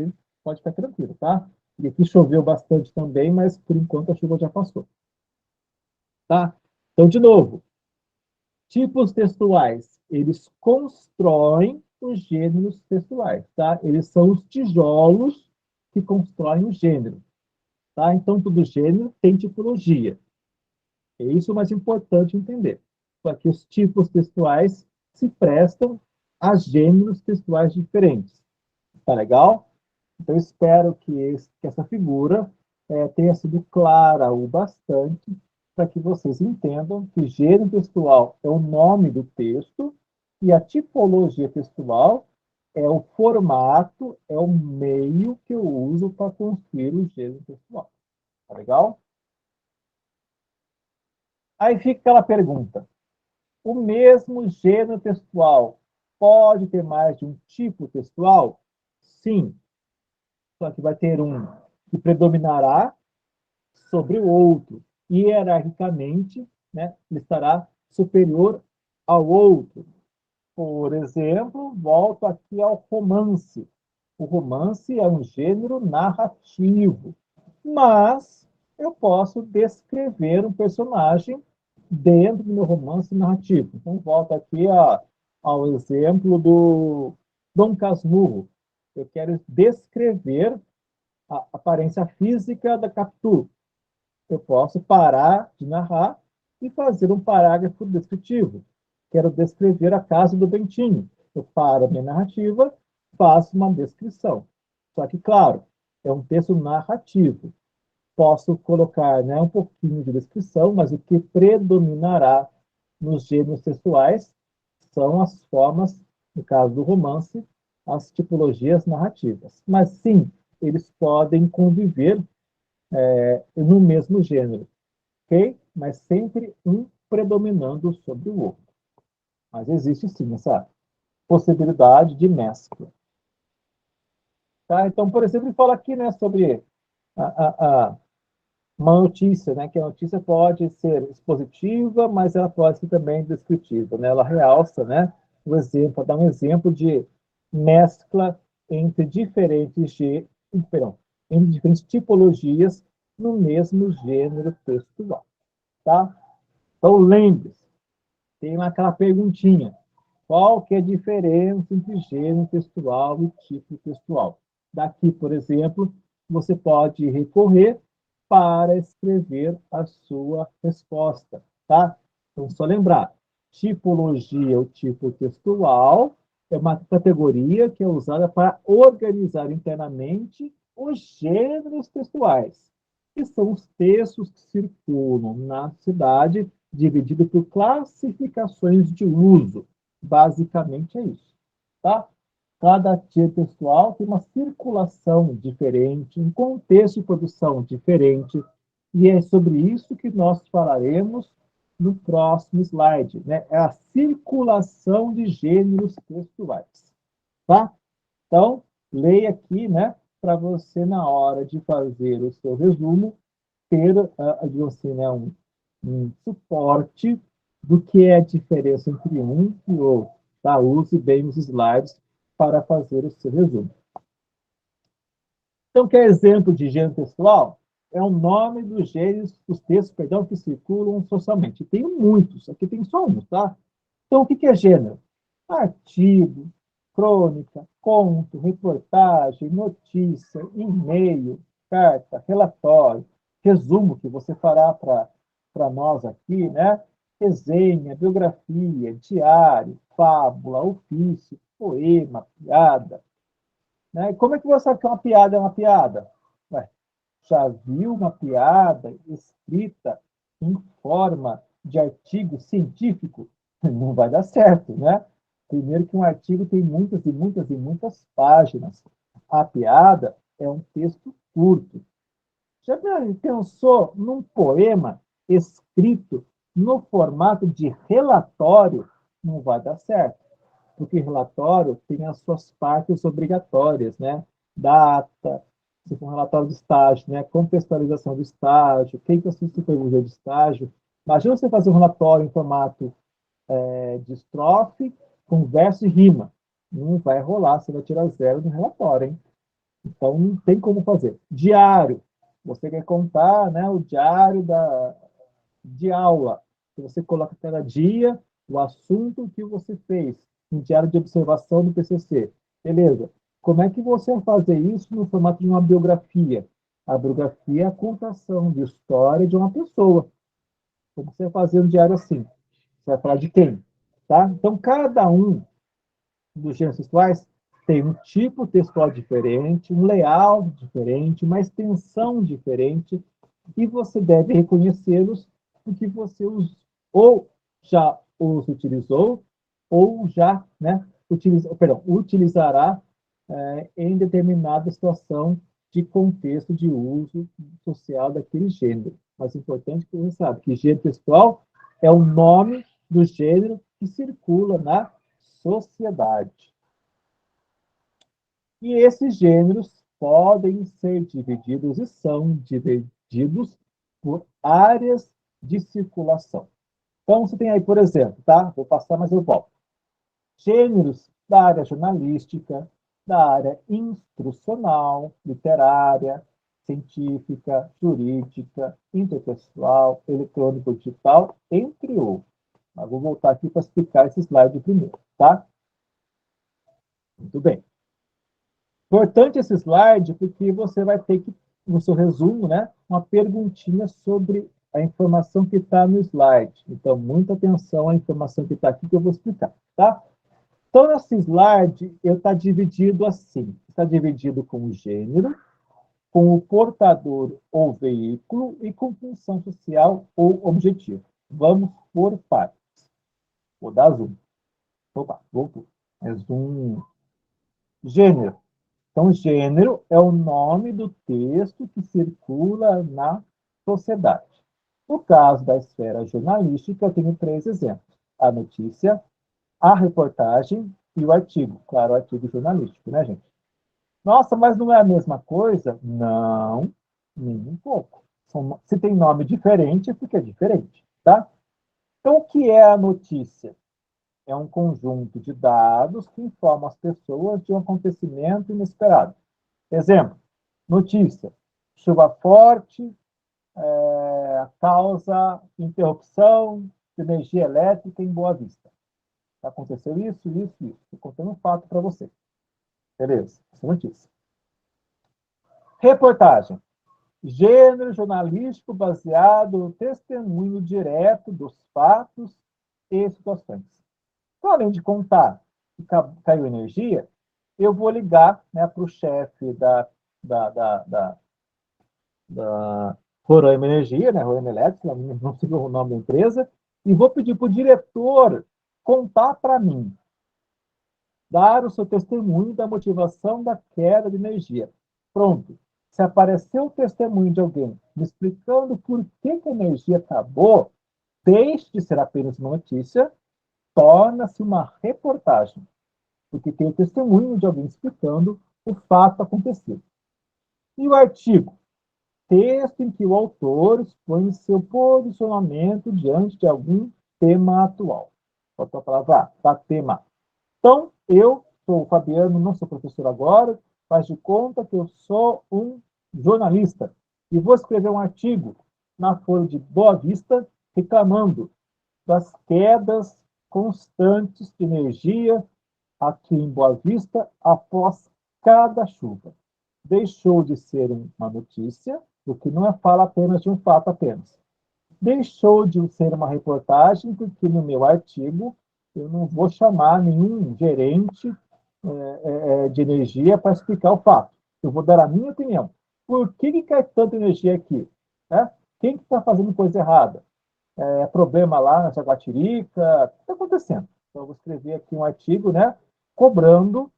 pode ficar tranquilo, tá? E aqui choveu bastante também, mas por enquanto a chuva já passou. Tá? Então, de novo, tipos textuais, eles constroem os gêneros textuais, tá? Eles são os tijolos que constroem o gênero, tá? Então, todo gênero tem tipologia. É isso o mais importante entender. Só que os tipos textuais se prestam a gêneros textuais diferentes. Tá legal? Então, espero que essa figura tenha sido clara o bastante para que vocês entendam que gênero textual é o nome do texto e a tipologia textual é o formato, é o meio que eu uso para construir o gênero textual. Tá legal? Aí fica aquela pergunta. O mesmo gênero textual pode ter mais de um tipo textual? Sim. Só que vai ter um que predominará sobre o outro. Hierarquicamente, né, ele estará superior ao outro. Por exemplo, volto aqui ao romance. O romance é um gênero narrativo, mas eu posso descrever um personagem dentro do meu romance narrativo. Então, volto aqui ao exemplo do Dom Casmurro. Eu quero descrever a aparência física da Capitu. Eu posso parar de narrar e fazer um parágrafo descritivo. Quero descrever a casa do Bentinho. Eu paro a minha narrativa, faço uma descrição. Só que, claro, é um texto narrativo. Posso colocar, né, um pouquinho de descrição, mas o que predominará nos gêneros textuais são as formas, no caso do romance, as tipologias narrativas. Mas, sim, eles podem conviver no mesmo gênero, ok? Mas sempre um predominando sobre o outro. Mas existe, sim, essa possibilidade de mescla. Tá? Então, por exemplo, ele fala aqui, né, sobre uma notícia, né, que a notícia pode ser expositiva, mas ela pode ser também descritiva, né? Ela realça, né, o exemplo, dá um exemplo de mescla entre entre diferentes tipologias no mesmo gênero textual, tá? Então, lembre-se, tem aquela perguntinha, qual que é a diferença entre gênero textual e tipo textual? Daqui, por exemplo, você pode recorrer para escrever a sua resposta, tá? Então, só lembrar, tipologia ou tipo textual é uma categoria que é usada para organizar internamente os gêneros textuais, que são os textos que circulam na cidade dividido por classificações de uso. Basicamente é isso, tá? Cada gênero textual tem uma circulação diferente, um contexto de produção diferente, e é sobre isso que nós falaremos no próximo slide, né? É a circulação de gêneros textuais, tá? Então, leia aqui, né, para você, na hora de fazer o seu resumo, ter, digamos assim, né, um suporte do que é a diferença entre um e outro, tá? Use bem os slides para fazer o seu resumo. Então, quer exemplo de gênero textual? É o nome dos gêneros, dos textos, perdão, que circulam socialmente. Tem muitos, aqui tem só um, tá? Então, o que é gênero? Artigo, crônica, conto, reportagem, notícia, e-mail, carta, relatório, resumo que você fará para nós aqui, né? Resenha, biografia, diário, fábula, ofício, poema, piada. Né? E como é que você sabe que uma piada é uma piada? Ué, já viu uma piada escrita em forma de artigo científico? Não vai dar certo, né? Primeiro que um artigo tem muitas e muitas e muitas páginas. A piada é um texto curto. Já pensou num poema escrito no formato de relatório? Não vai dar certo, porque relatório tem as suas partes obrigatórias, né? Data, se for um relatório de estágio, né? Contextualização do estágio, quem que é o seu supervisor de estágio. Imagina você fazer um relatório em formato de estrofe com verso e rima. Não vai rolar, você vai tirar zero no relatório, hein? Então, não tem como fazer. Diário. Você quer contar, né, o diário de aula. Você coloca cada dia o assunto que você fez. Um diário de observação do PCC. Beleza. Como é que você vai fazer isso no formato de uma biografia? A biografia é a contação de história de uma pessoa. Como você vai fazer um diário assim? Você vai falar de quem? Tá? Então, cada um dos gêneros textuais tem um tipo textual diferente, um layout diferente, uma extensão diferente, e você deve reconhecê-los porque você ou já os utilizou, ou já, né, utilizará em determinada situação de contexto de uso social daquele gênero. Mas é importante que você saiba que gênero textual é o nome do gênero que circula na sociedade. E esses gêneros podem ser divididos e são divididos por áreas de circulação. Então, você tem aí, por exemplo, tá? Vou passar, mas eu volto. Gêneros da área jornalística, da área instrucional, literária, científica, jurídica, interpessoal, eletrônico digital, entre outros. Mas vou voltar aqui para explicar esse slide primeiro, tá? Muito bem. Importante esse slide porque você vai ter que, no seu resumo, né, uma perguntinha sobre a informação que está no slide. Então, muita atenção à informação que está aqui que eu vou explicar, tá? Então, nesse slide, está dividido assim. Está dividido com o gênero, com o portador ou veículo e com função social ou objetivo. Vamos por partes. Vou dar zoom. Opa, voltou. É zoom. Gênero. Então, gênero é o nome do texto que circula na sociedade. No caso da esfera jornalística, eu tenho 3 exemplos. A notícia, a reportagem e o artigo. Claro, o artigo jornalístico, né, gente? Nossa, mas não é a mesma coisa? Não, nem um pouco. Se tem nome diferente, é porque é diferente, tá? Então, o que é a notícia? É um conjunto de dados que informam as pessoas de um acontecimento inesperado. Exemplo, notícia. Chuva forte causa interrupção de energia elétrica em Boa Vista. Aconteceu isso, isso, isso. Estou contando um fato para você. Beleza, essa é notícia. Reportagem. Gênero jornalístico baseado no testemunho direto dos fatos e situações. Então, além de contar que caiu energia, eu vou ligar, né, para o chefe da Roraima Energia, né, Roraima Elétrica, não sei o nome da empresa, e vou pedir para o diretor contar para mim, dar o seu testemunho da motivação da queda de energia. Pronto. Se aparecer o testemunho de alguém me explicando por que a energia acabou, deixe de ser apenas uma notícia, torna-se uma reportagem, porque tem o testemunho de alguém explicando o fato acontecido. E o artigo? Texto em que o autor expõe seu posicionamento diante de algum tema atual. Faltou a palavra tema. Então, eu sou o Fabiano, não sou professor agora, faz de conta que eu sou um jornalista e vou escrever um artigo na Folha de Boa Vista reclamando das quedas constantes de energia aqui em Boa Vista após cada chuva. Deixou de ser uma notícia, o que não fala apenas de um fato apenas. Deixou de ser uma reportagem, porque no meu artigo eu não vou chamar nenhum gerente de energia para explicar o fato. Eu vou dar a minha opinião. Por que cai tanta energia aqui? Quem que está fazendo coisa errada? Problema lá na Jaguatirica? O que está acontecendo? Então, eu vou escrever aqui um artigo, cobrando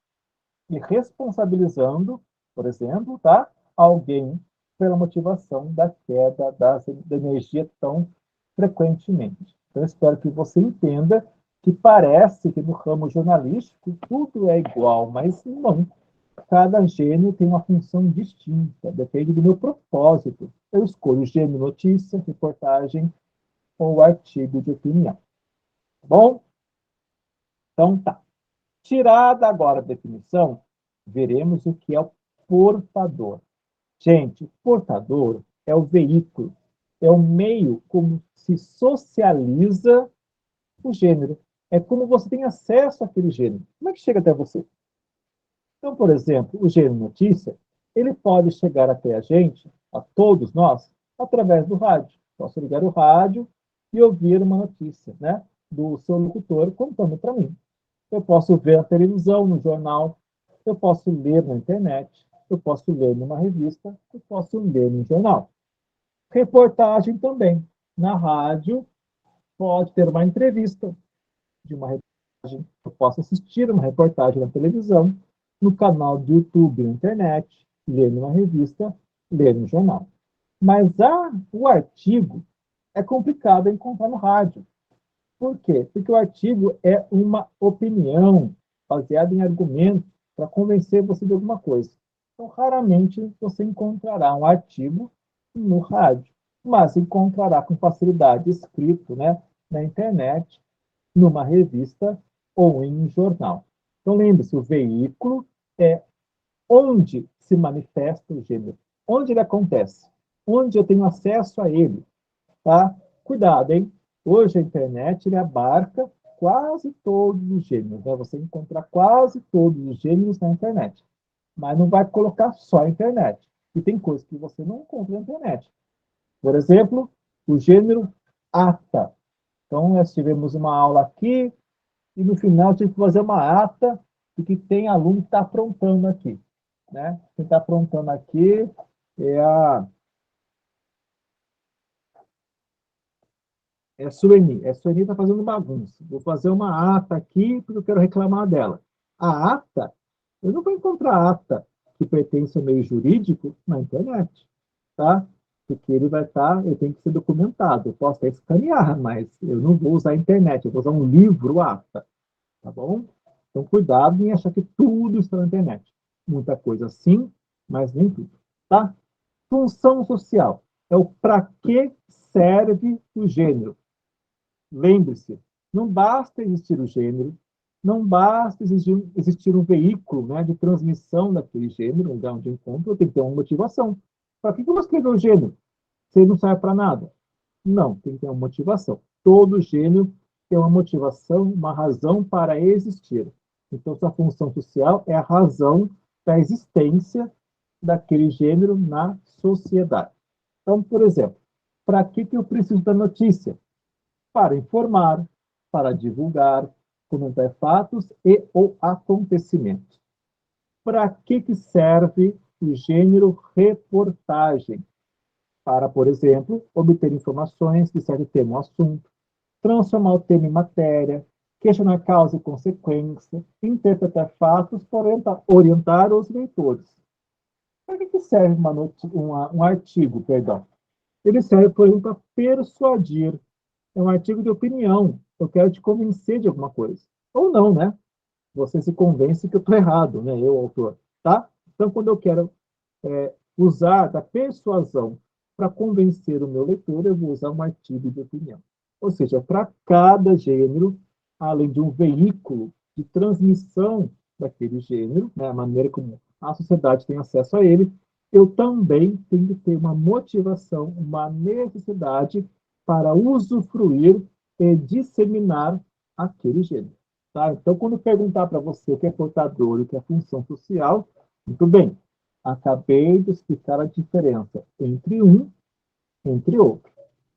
e responsabilizando, por exemplo, alguém pela motivação da queda da energia tão frequentemente. Então, eu espero que você entenda que parece que no ramo jornalístico tudo é igual, mas não. Cada gênero tem uma função distinta, depende do meu propósito. Eu escolho gênero notícia, reportagem ou artigo de opinião. Tá bom? Então tá. Tirada agora a definição, veremos o que é o portador. Gente, o portador é o veículo, é o meio como se socializa o gênero. É como você tem acesso àquele gênero. Como é que chega até você? Então, por exemplo, o gênero notícia, ele pode chegar até a gente, a todos nós, através do rádio. Posso ligar o rádio e ouvir uma notícia, do seu locutor contando para mim. Eu posso ver na televisão, no jornal, eu posso ler na internet, eu posso ler numa revista, eu posso ler no jornal. Reportagem também. Na rádio, pode ter uma entrevista de uma reportagem. Eu posso assistir uma reportagem na televisão, no canal do YouTube, na internet, ler numa revista, ler no jornal. Mas o artigo é complicado encontrar no rádio. Por quê? Porque o artigo é uma opinião baseada em argumentos para convencer você de alguma coisa. Então, raramente você encontrará um artigo no rádio, mas encontrará com facilidade escrito, na internet, numa revista ou em um jornal. Então, lembre-se, o veículo é onde se manifesta o gênero, onde ele acontece, onde eu tenho acesso a ele. Tá? Cuidado, hein? Hoje a internet ele abarca quase todos os gêneros. Você encontra quase todos os gêneros na internet. Mas não vai colocar só a internet. E tem coisas que você não encontra na internet. Por exemplo, o gênero ata. Então, nós tivemos uma aula aqui e no final tive que fazer uma ata de que tem aluno que está aprontando aqui. Quem está aprontando aqui é a Sueni. A Sueni está fazendo bagunça. Vou fazer uma ata aqui porque eu quero reclamar dela. A ata, eu não vou encontrar ata que pertence ao meio jurídico na internet, tá? Porque ele tem que ser documentado. Eu posso até escanear, mas eu não vou usar a internet, eu vou usar um livro ata, tá bom? Então, cuidado em achar que tudo está na internet. Muita coisa sim, mas nem tudo, tá? Função social é o para que serve o gênero. Lembre-se, não basta existir o gênero, não basta existir um veículo de transmissão daquele gênero, um lugar de encontro, tem que ter uma motivação. Para que eu vou escrever o gênero? Se ele não serve para nada? Não, tem que ter uma motivação. Todo gênero tem uma motivação, uma razão para existir. Então, sua função social é a razão da existência daquele gênero na sociedade. Então, por exemplo, para que eu preciso da notícia? Para informar, para divulgar, comentar fatos e ou acontecimentos. Para que serve o gênero reportagem? Para, por exemplo, obter informações de certo tema ou assunto, transformar o tema em matéria, questionar causa e consequência, interpretar fatos para orientar os leitores. Para que serve um artigo, perdão? Ele serve, por exemplo, para persuadir. É um artigo de opinião. Eu quero te convencer de alguma coisa. Ou não, né? Você se convence que eu estou errado, né? Eu, autor. Tá? Então, quando eu quero usar da persuasão para convencer o meu leitor, eu vou usar um artigo de opinião. Ou seja, para cada gênero, além de um veículo de transmissão daquele gênero, né, a maneira como a sociedade tem acesso a ele, eu também tenho que ter uma motivação, uma necessidade para usufruir e disseminar aquele gênero. Tá? Então, quando perguntar para você o que é portador e o que é função social, muito bem, acabei de explicar a diferença entre um e entre outro.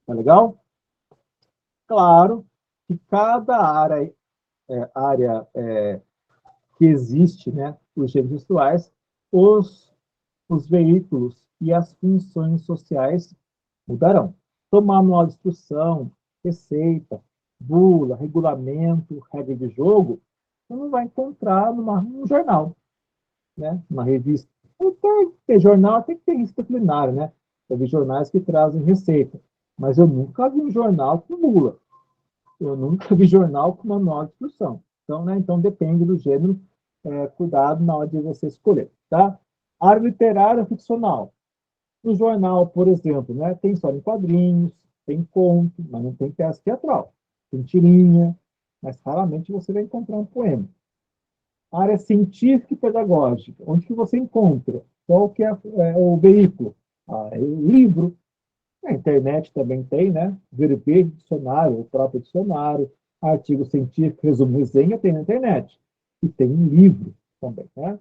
Tá legal? Claro que cada área que existe, né, os gêneros textuais, os veículos e as funções sociais mudarão. Então, manual de instrução, receita, bula, regulamento, regra de jogo, você não vai encontrar num jornal, né? Uma revista. Tem que ter jornal, tem que ter revista culinária, né? Eu vi jornais que trazem receita, mas eu nunca vi um jornal com bula. Eu nunca vi jornal com manual de instrução. Então, né? Então depende do gênero, cuidado na hora de você escolher, tá? Área literária ficcional. No jornal, por exemplo, né? Tem história em quadrinhos, tem conto, mas não tem peça teatral. Tem tirinha, mas raramente você vai encontrar um poema. Área científica e pedagógica, onde que você encontra? Qual que é o veículo? O livro. A internet também tem, né? Verbete, dicionário, o próprio dicionário, artigo científico, resumo, resenha, tem na internet. E tem um livro também, né?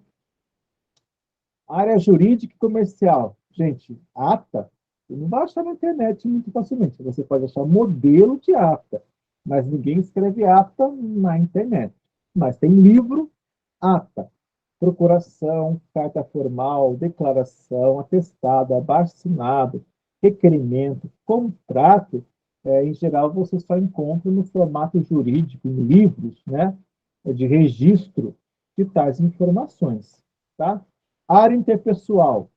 Área jurídica e comercial. Gente, ata, você não vai achar na internet muito facilmente. Você pode achar modelo de ata, mas ninguém escreve ata na internet. Mas tem livro, ata, procuração, carta formal, declaração, atestado, abaixo-assinado, requerimento, contrato, em geral você só encontra no formato jurídico, em livros, né, de registro de tais informações, tá? Área interpessoal.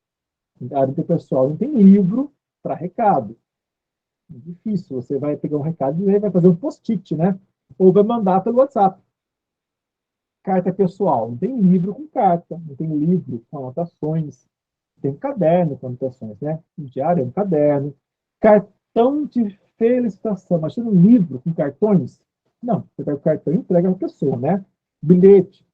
A área interpessoal não tem livro para recado. É difícil, você vai pegar um recado e vai fazer um post-it, né? Ou vai mandar pelo WhatsApp. Carta pessoal, não tem livro com carta, não tem livro com anotações, tem caderno com anotações, né? O diário é um caderno. Cartão de felicitação, imagina um livro com cartões? Não, você pega o cartão e entrega a pessoa, né? Bilhete,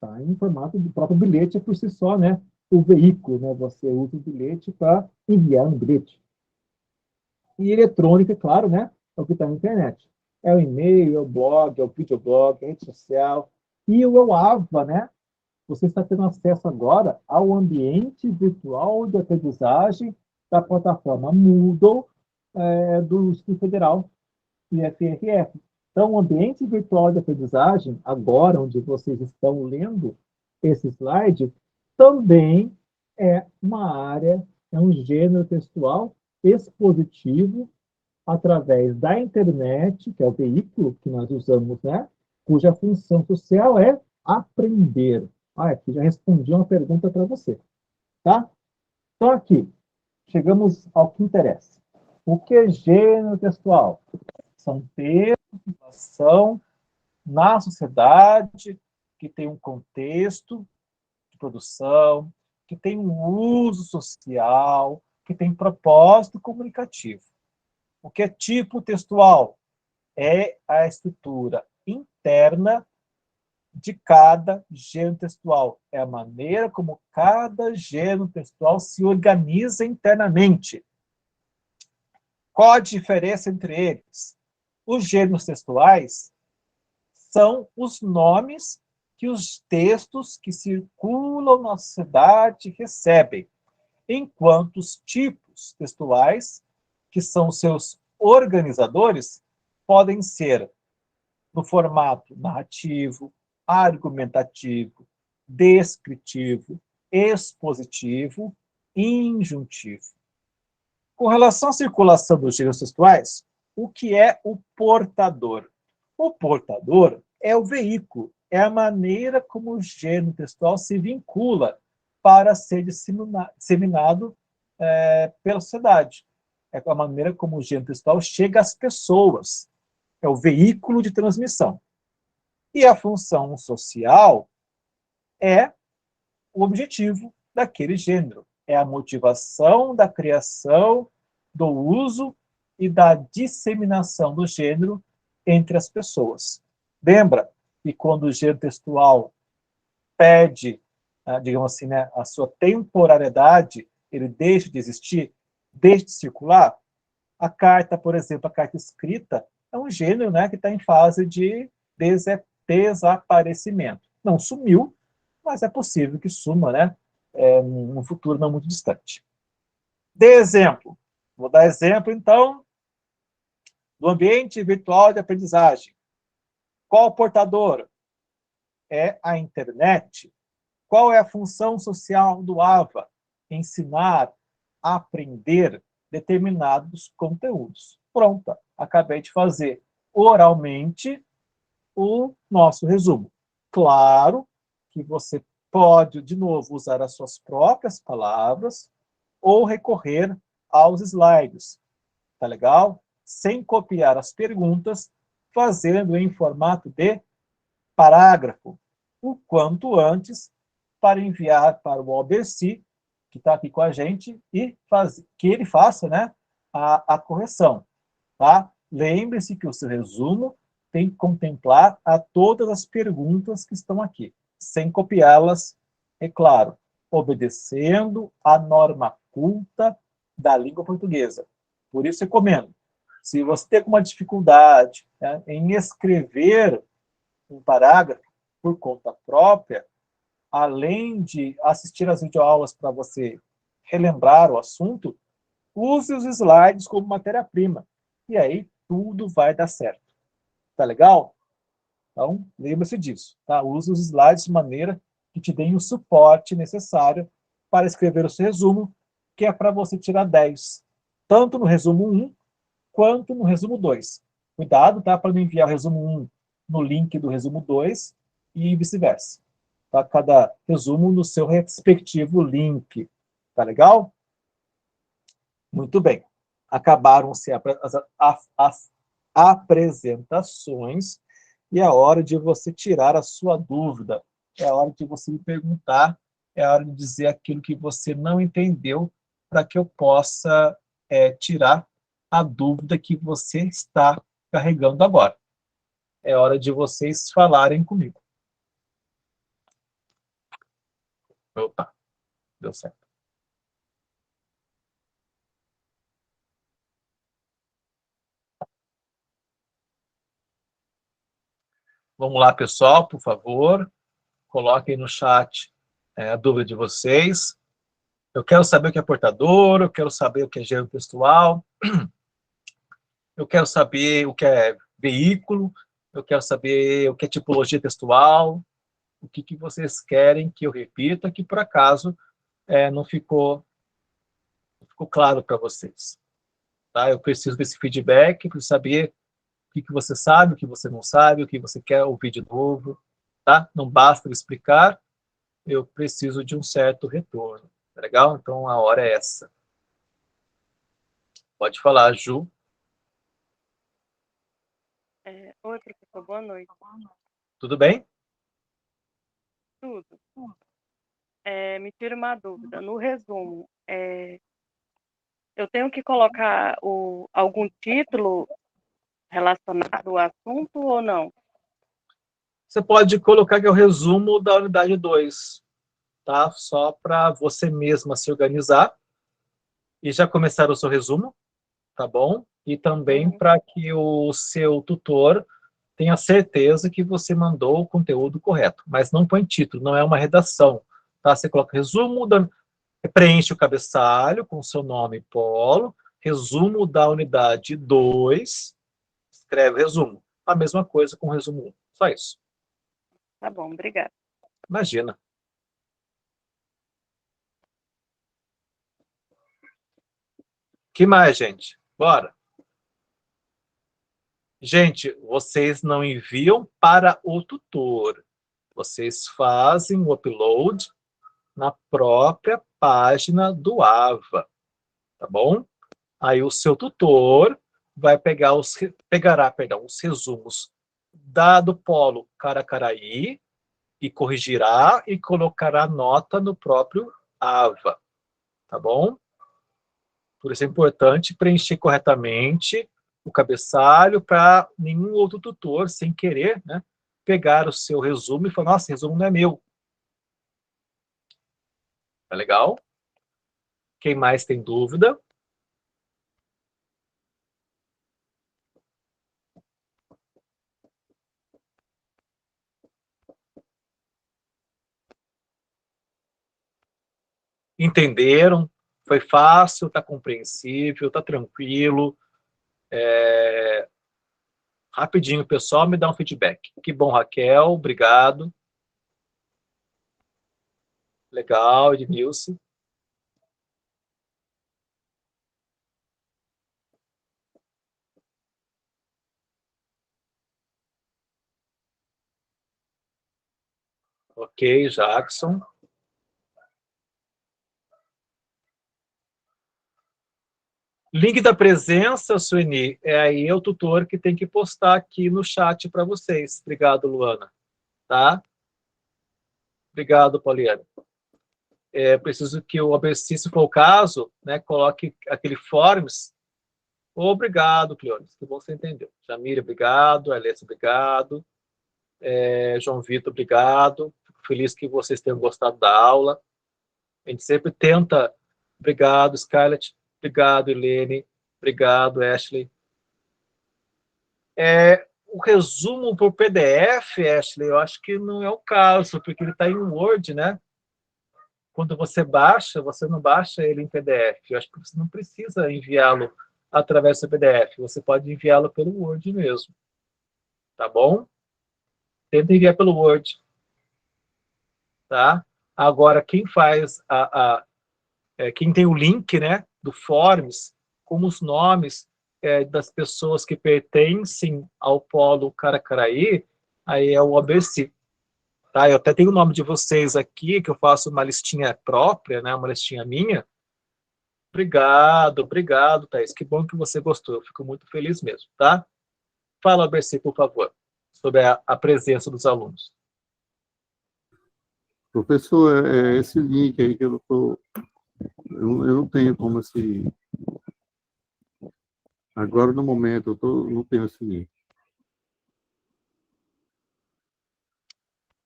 tá em formato do próprio bilhete, é por si só, né? O veículo, né? Você usa o bilhete para enviar um bilhete. E eletrônica, claro, né? É o que está na internet. É o e-mail, é o blog, é o videoblog, é a rede social. E o AVA, né? Você está tendo acesso agora ao ambiente virtual de aprendizagem da plataforma Moodle do Instituto Federal, IFRF. Então, o ambiente virtual de aprendizagem, agora, onde vocês estão lendo esse slide, também é uma área, é um gênero textual expositivo através da internet, que é o veículo que nós usamos, né? Cuja função social é aprender. Aqui já respondi uma pergunta para você, tá? Então, aqui, chegamos ao que interessa. O que é gênero textual? São textos que são na sociedade, que tem um contexto de produção, que tem um uso social, que tem propósito comunicativo. O que é tipo textual? É a estrutura interna de cada gênero textual. É a maneira como cada gênero textual se organiza internamente. Qual a diferença entre eles? Os gêneros textuais são os nomes que os textos que circulam na sociedade recebem, enquanto os tipos textuais, que são seus organizadores, podem ser no formato narrativo, argumentativo, descritivo, expositivo e injuntivo. Com relação à circulação dos gêneros textuais, o que é o portador? O portador é o veículo, é a maneira como o gênero textual se vincula para ser disseminado pela sociedade. É a maneira como o gênero textual chega às pessoas. É o veículo de transmissão. E a função social é o objetivo daquele gênero. É a motivação da criação, do uso e da disseminação do gênero entre as pessoas. Lembra que quando o gênero textual perde, digamos assim, né, a sua temporalidade, ele deixa de existir, deixa de circular? A carta, por exemplo, a carta escrita, é um gênero, né, que está em fase de desaparecimento. Não sumiu, mas é possível que suma, né, num futuro não muito distante. Dê exemplo. Vou dar exemplo, então, do ambiente virtual de aprendizagem. Qual o portador? É a internet. Qual é a função social do AVA? Ensinar, aprender determinados conteúdos. Pronto, acabei de fazer oralmente o nosso resumo. Claro que você pode, de novo, usar as suas próprias palavras ou recorrer aos slides, tá legal? Sem copiar as perguntas, fazendo em formato de parágrafo, o quanto antes, para enviar para o Alberci, que está aqui com a gente, e que ele faça, né, a correção. Tá? Lembre-se que o seu resumo tem que contemplar a todas as perguntas que estão aqui, sem copiá-las, é claro, obedecendo a norma culta da língua portuguesa. Por isso, recomendo, se você tem alguma dificuldade, né, em escrever um parágrafo por conta própria, além de assistir às videoaulas para você relembrar o assunto, use os slides como matéria-prima. E aí tudo vai dar certo. Tá legal? Então, lembre-se disso. Tá? Use os slides de maneira que te deem o suporte necessário para escrever o seu resumo, que é para você tirar 10, tanto no resumo 1 quanto no resumo 2. Cuidado, tá? Para não enviar o resumo 1 no link do resumo 2 e vice-versa. Tá? Cada resumo no seu respectivo link. Tá legal? Muito bem. Acabaram-se as apresentações e é hora de você tirar a sua dúvida. É hora de você me perguntar, é hora de dizer aquilo que você não entendeu para que eu possa tirar a dúvida que você está carregando agora. É hora de vocês falarem comigo. Opa, deu certo. Vamos lá, pessoal, por favor. Coloquem no chat a dúvida de vocês. Eu quero saber o que é portador, eu quero saber o que é gênero textual, eu quero saber o que é veículo, eu quero saber o que é tipologia textual, o que vocês querem que eu repita, que por acaso não ficou claro para vocês. Tá? Eu preciso desse feedback para saber o que você sabe, o que você não sabe, o que você quer ouvir de novo. Tá? Não basta eu explicar, eu preciso de um certo retorno. Tá legal? Então a hora é essa. Pode falar, Ju. Oi, professor, boa noite. Tudo bem? Tudo. Me tira uma dúvida. No resumo, eu tenho que colocar algum título relacionado ao assunto ou não? Você pode colocar que é o resumo da unidade 2, tá? Só para você mesma se organizar e já começar o seu resumo, tá bom? E também para que o seu tutor tenha certeza que você mandou o conteúdo correto. Mas não põe título, não é uma redação, tá? Você coloca resumo, preenche o cabeçalho com o seu nome e polo, resumo da unidade 2, escreve resumo. A mesma coisa com o resumo 1, só isso. Tá bom, obrigada. Imagina. Que mais, gente? Bora. Gente, vocês não enviam para o tutor. Vocês fazem o upload na própria página do AVA, tá bom? Aí o seu tutor vai pegará os resumos do polo Caracaraí e corrigirá e colocará nota no próprio AVA, tá bom? Por isso é importante preencher corretamente o cabeçalho para nenhum outro tutor, sem querer, né, pegar o seu resumo e falar, nossa, esse resumo não é meu. Tá legal? Quem mais tem dúvida? Entenderam? Foi fácil, está compreensível, está tranquilo. Rapidinho, pessoal, me dá um feedback. Que bom, Raquel, obrigado. Legal, Edmilson. Ok, Jackson. Link da presença, Sueni, é aí o tutor que tem que postar aqui no chat para vocês. Obrigado, Luana. Tá? Obrigado, Poliana. Preciso que o ABC, se for o caso, né, coloque aquele forms. Obrigado, Cleones, que bom você entendeu. Jamília, obrigado. Alessia, obrigado. João Vitor, obrigado. Fico feliz que vocês tenham gostado da aula. A gente sempre tenta. Obrigado, Scarlett. Obrigado, Helene. Obrigado, Ashley. O resumo por PDF, Ashley, eu acho que não é o caso, porque ele está em Word, né? Quando você baixa, você não baixa ele em PDF. Eu acho que você não precisa enviá-lo através do PDF. Você pode enviá-lo pelo Word mesmo. Tá bom? Tenta enviar pelo Word. Tá? Agora, quem faz quem tem o link, né, do Forms, com os nomes das pessoas que pertencem ao polo Caracaraí, aí é o ABC. Tá? Eu até tenho o nome de vocês aqui, que eu faço uma listinha própria, né, uma listinha minha. Obrigado, obrigado, Thaís. Que bom que você gostou. Eu fico muito feliz mesmo, tá? Fala, ABC, por favor, sobre a presença dos alunos. Professor, esse link aí que eu não tenho como assim. Agora, no momento, não tenho esse link.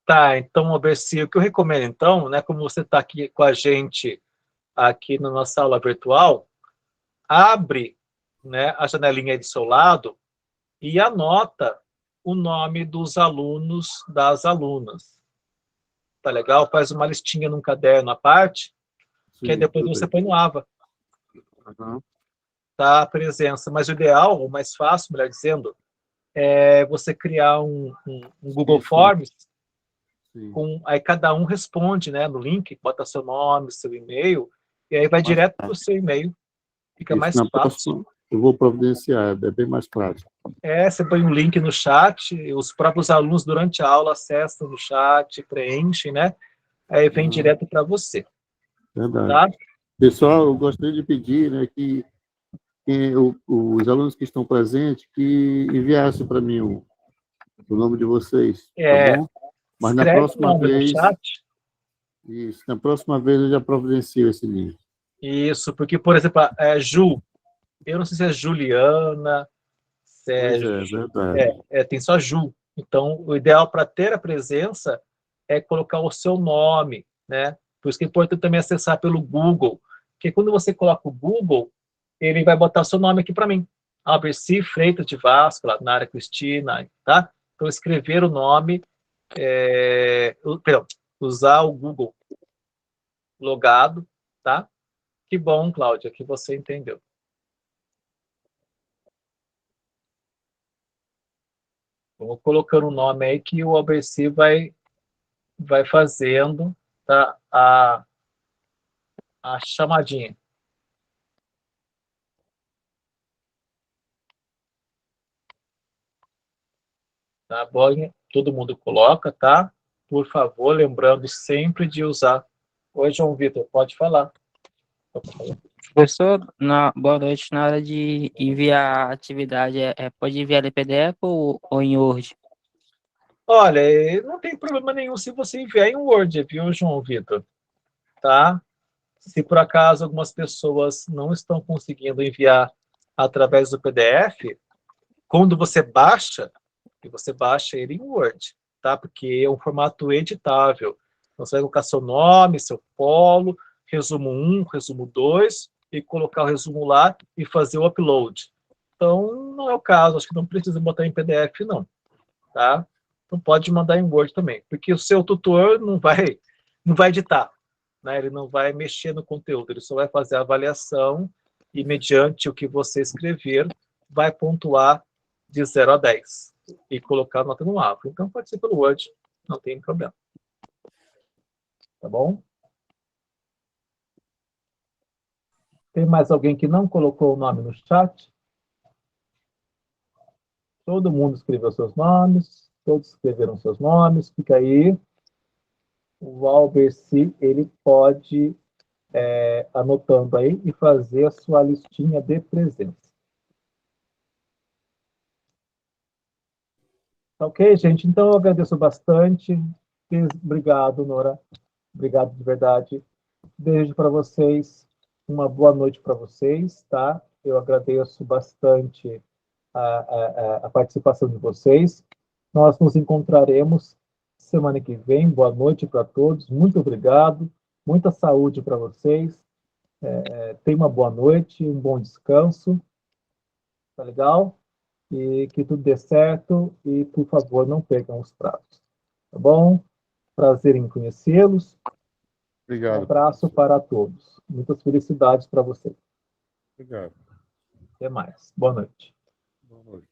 Tá, então, ABC, o que eu recomendo, então, né, como você está aqui com a gente aqui na nossa aula virtual, abre, né, a janelinha aí do seu lado e anota o nome dos alunos, das alunas. Tá legal? Faz uma listinha num caderno à parte, que aí Sim, depois tudo você bem. põe no AVA, Uhum. tá? A presença. Mas o ideal, o mais fácil, melhor dizendo, você criar um Google Sim, sim, Forms, sim. aí cada um responde, né, no link, bota seu nome, seu e-mail, e aí vai Mais direto para o prático. seu e-mail. Fica Isso, mais na fácil. próxima, eu vou providenciar, é bem mais prático. Você põe um link no chat, os próprios alunos durante a aula acessam no chat, preenchem, né? Aí vem Uhum. direto para você, Verdade. tá? Pessoal, eu gostaria de pedir, né, que os alunos que estão presentes que enviassem para mim o nome de vocês, tá bom? Mas na Escreve o próxima nome no vez, chat. isso, na próxima vez eu já providencio esse link. Isso, porque, por exemplo, Ju, eu não sei se é Juliana, se Pois é, verdade. tem só Ju. Então, o ideal para ter a presença é colocar o seu nome, né? Por isso que é importante também acessar pelo Google, porque quando você coloca o Google, ele vai botar o seu nome aqui para mim. Alberci Freitas de Vasco, lá na área Cristina, tá? Então, escrever o nome, perdão, usar o Google logado, tá? Que bom, Cláudia, que você entendeu. Vamos colocando o nome aí que o Alberci vai fazendo, tá? A chamadinha. tá bom? Todo mundo coloca, tá? Por favor, lembrando sempre de usar. Oi, João Vitor, pode falar. Professor, boa noite. Na hora de enviar a atividade, pode enviar em PDF ou em Word? Olha, não tem problema nenhum se você enviar em Word, viu, João Vitor? Tá? Se por acaso algumas pessoas não estão conseguindo enviar através do PDF, quando você baixa ele em Word, tá? Porque é um formato editável. Então, você vai colocar seu nome, seu polo, resumo 1, resumo 2, e colocar o resumo lá e fazer o upload. Então, não é o caso, acho que não precisa botar em PDF, não, tá? Então, pode mandar em Word também, porque o seu tutor não vai editar, né? Ele não vai mexer no conteúdo, ele só vai fazer a avaliação e, mediante o que você escrever, vai pontuar de 0 a 10 e colocar a nota no AVO. Então, pode ser pelo Word, não tem problema. Tá bom? Tem mais alguém que não colocou o nome no chat? Todo mundo escreveu seus nomes, todos escreveram seus nomes, fica aí. O Alberci, ele pode anotando aí e fazer a sua listinha de presença. Tá ok, gente? Então, eu agradeço bastante. Obrigado, Nora. Obrigado de verdade. Beijo para vocês. Uma boa noite para vocês, tá? Eu agradeço bastante a participação de vocês. Nós nos encontraremos semana que vem. Boa noite para todos. Muito obrigado. Muita saúde para vocês. Tenha uma boa noite, um bom descanso. Tá legal? E que tudo dê certo. E, por favor, não percam os prazos. Tá bom? Prazer em conhecê-los. Obrigado. Um abraço para todos. Muitas felicidades para vocês. Obrigado. Até mais. Boa noite. Boa noite.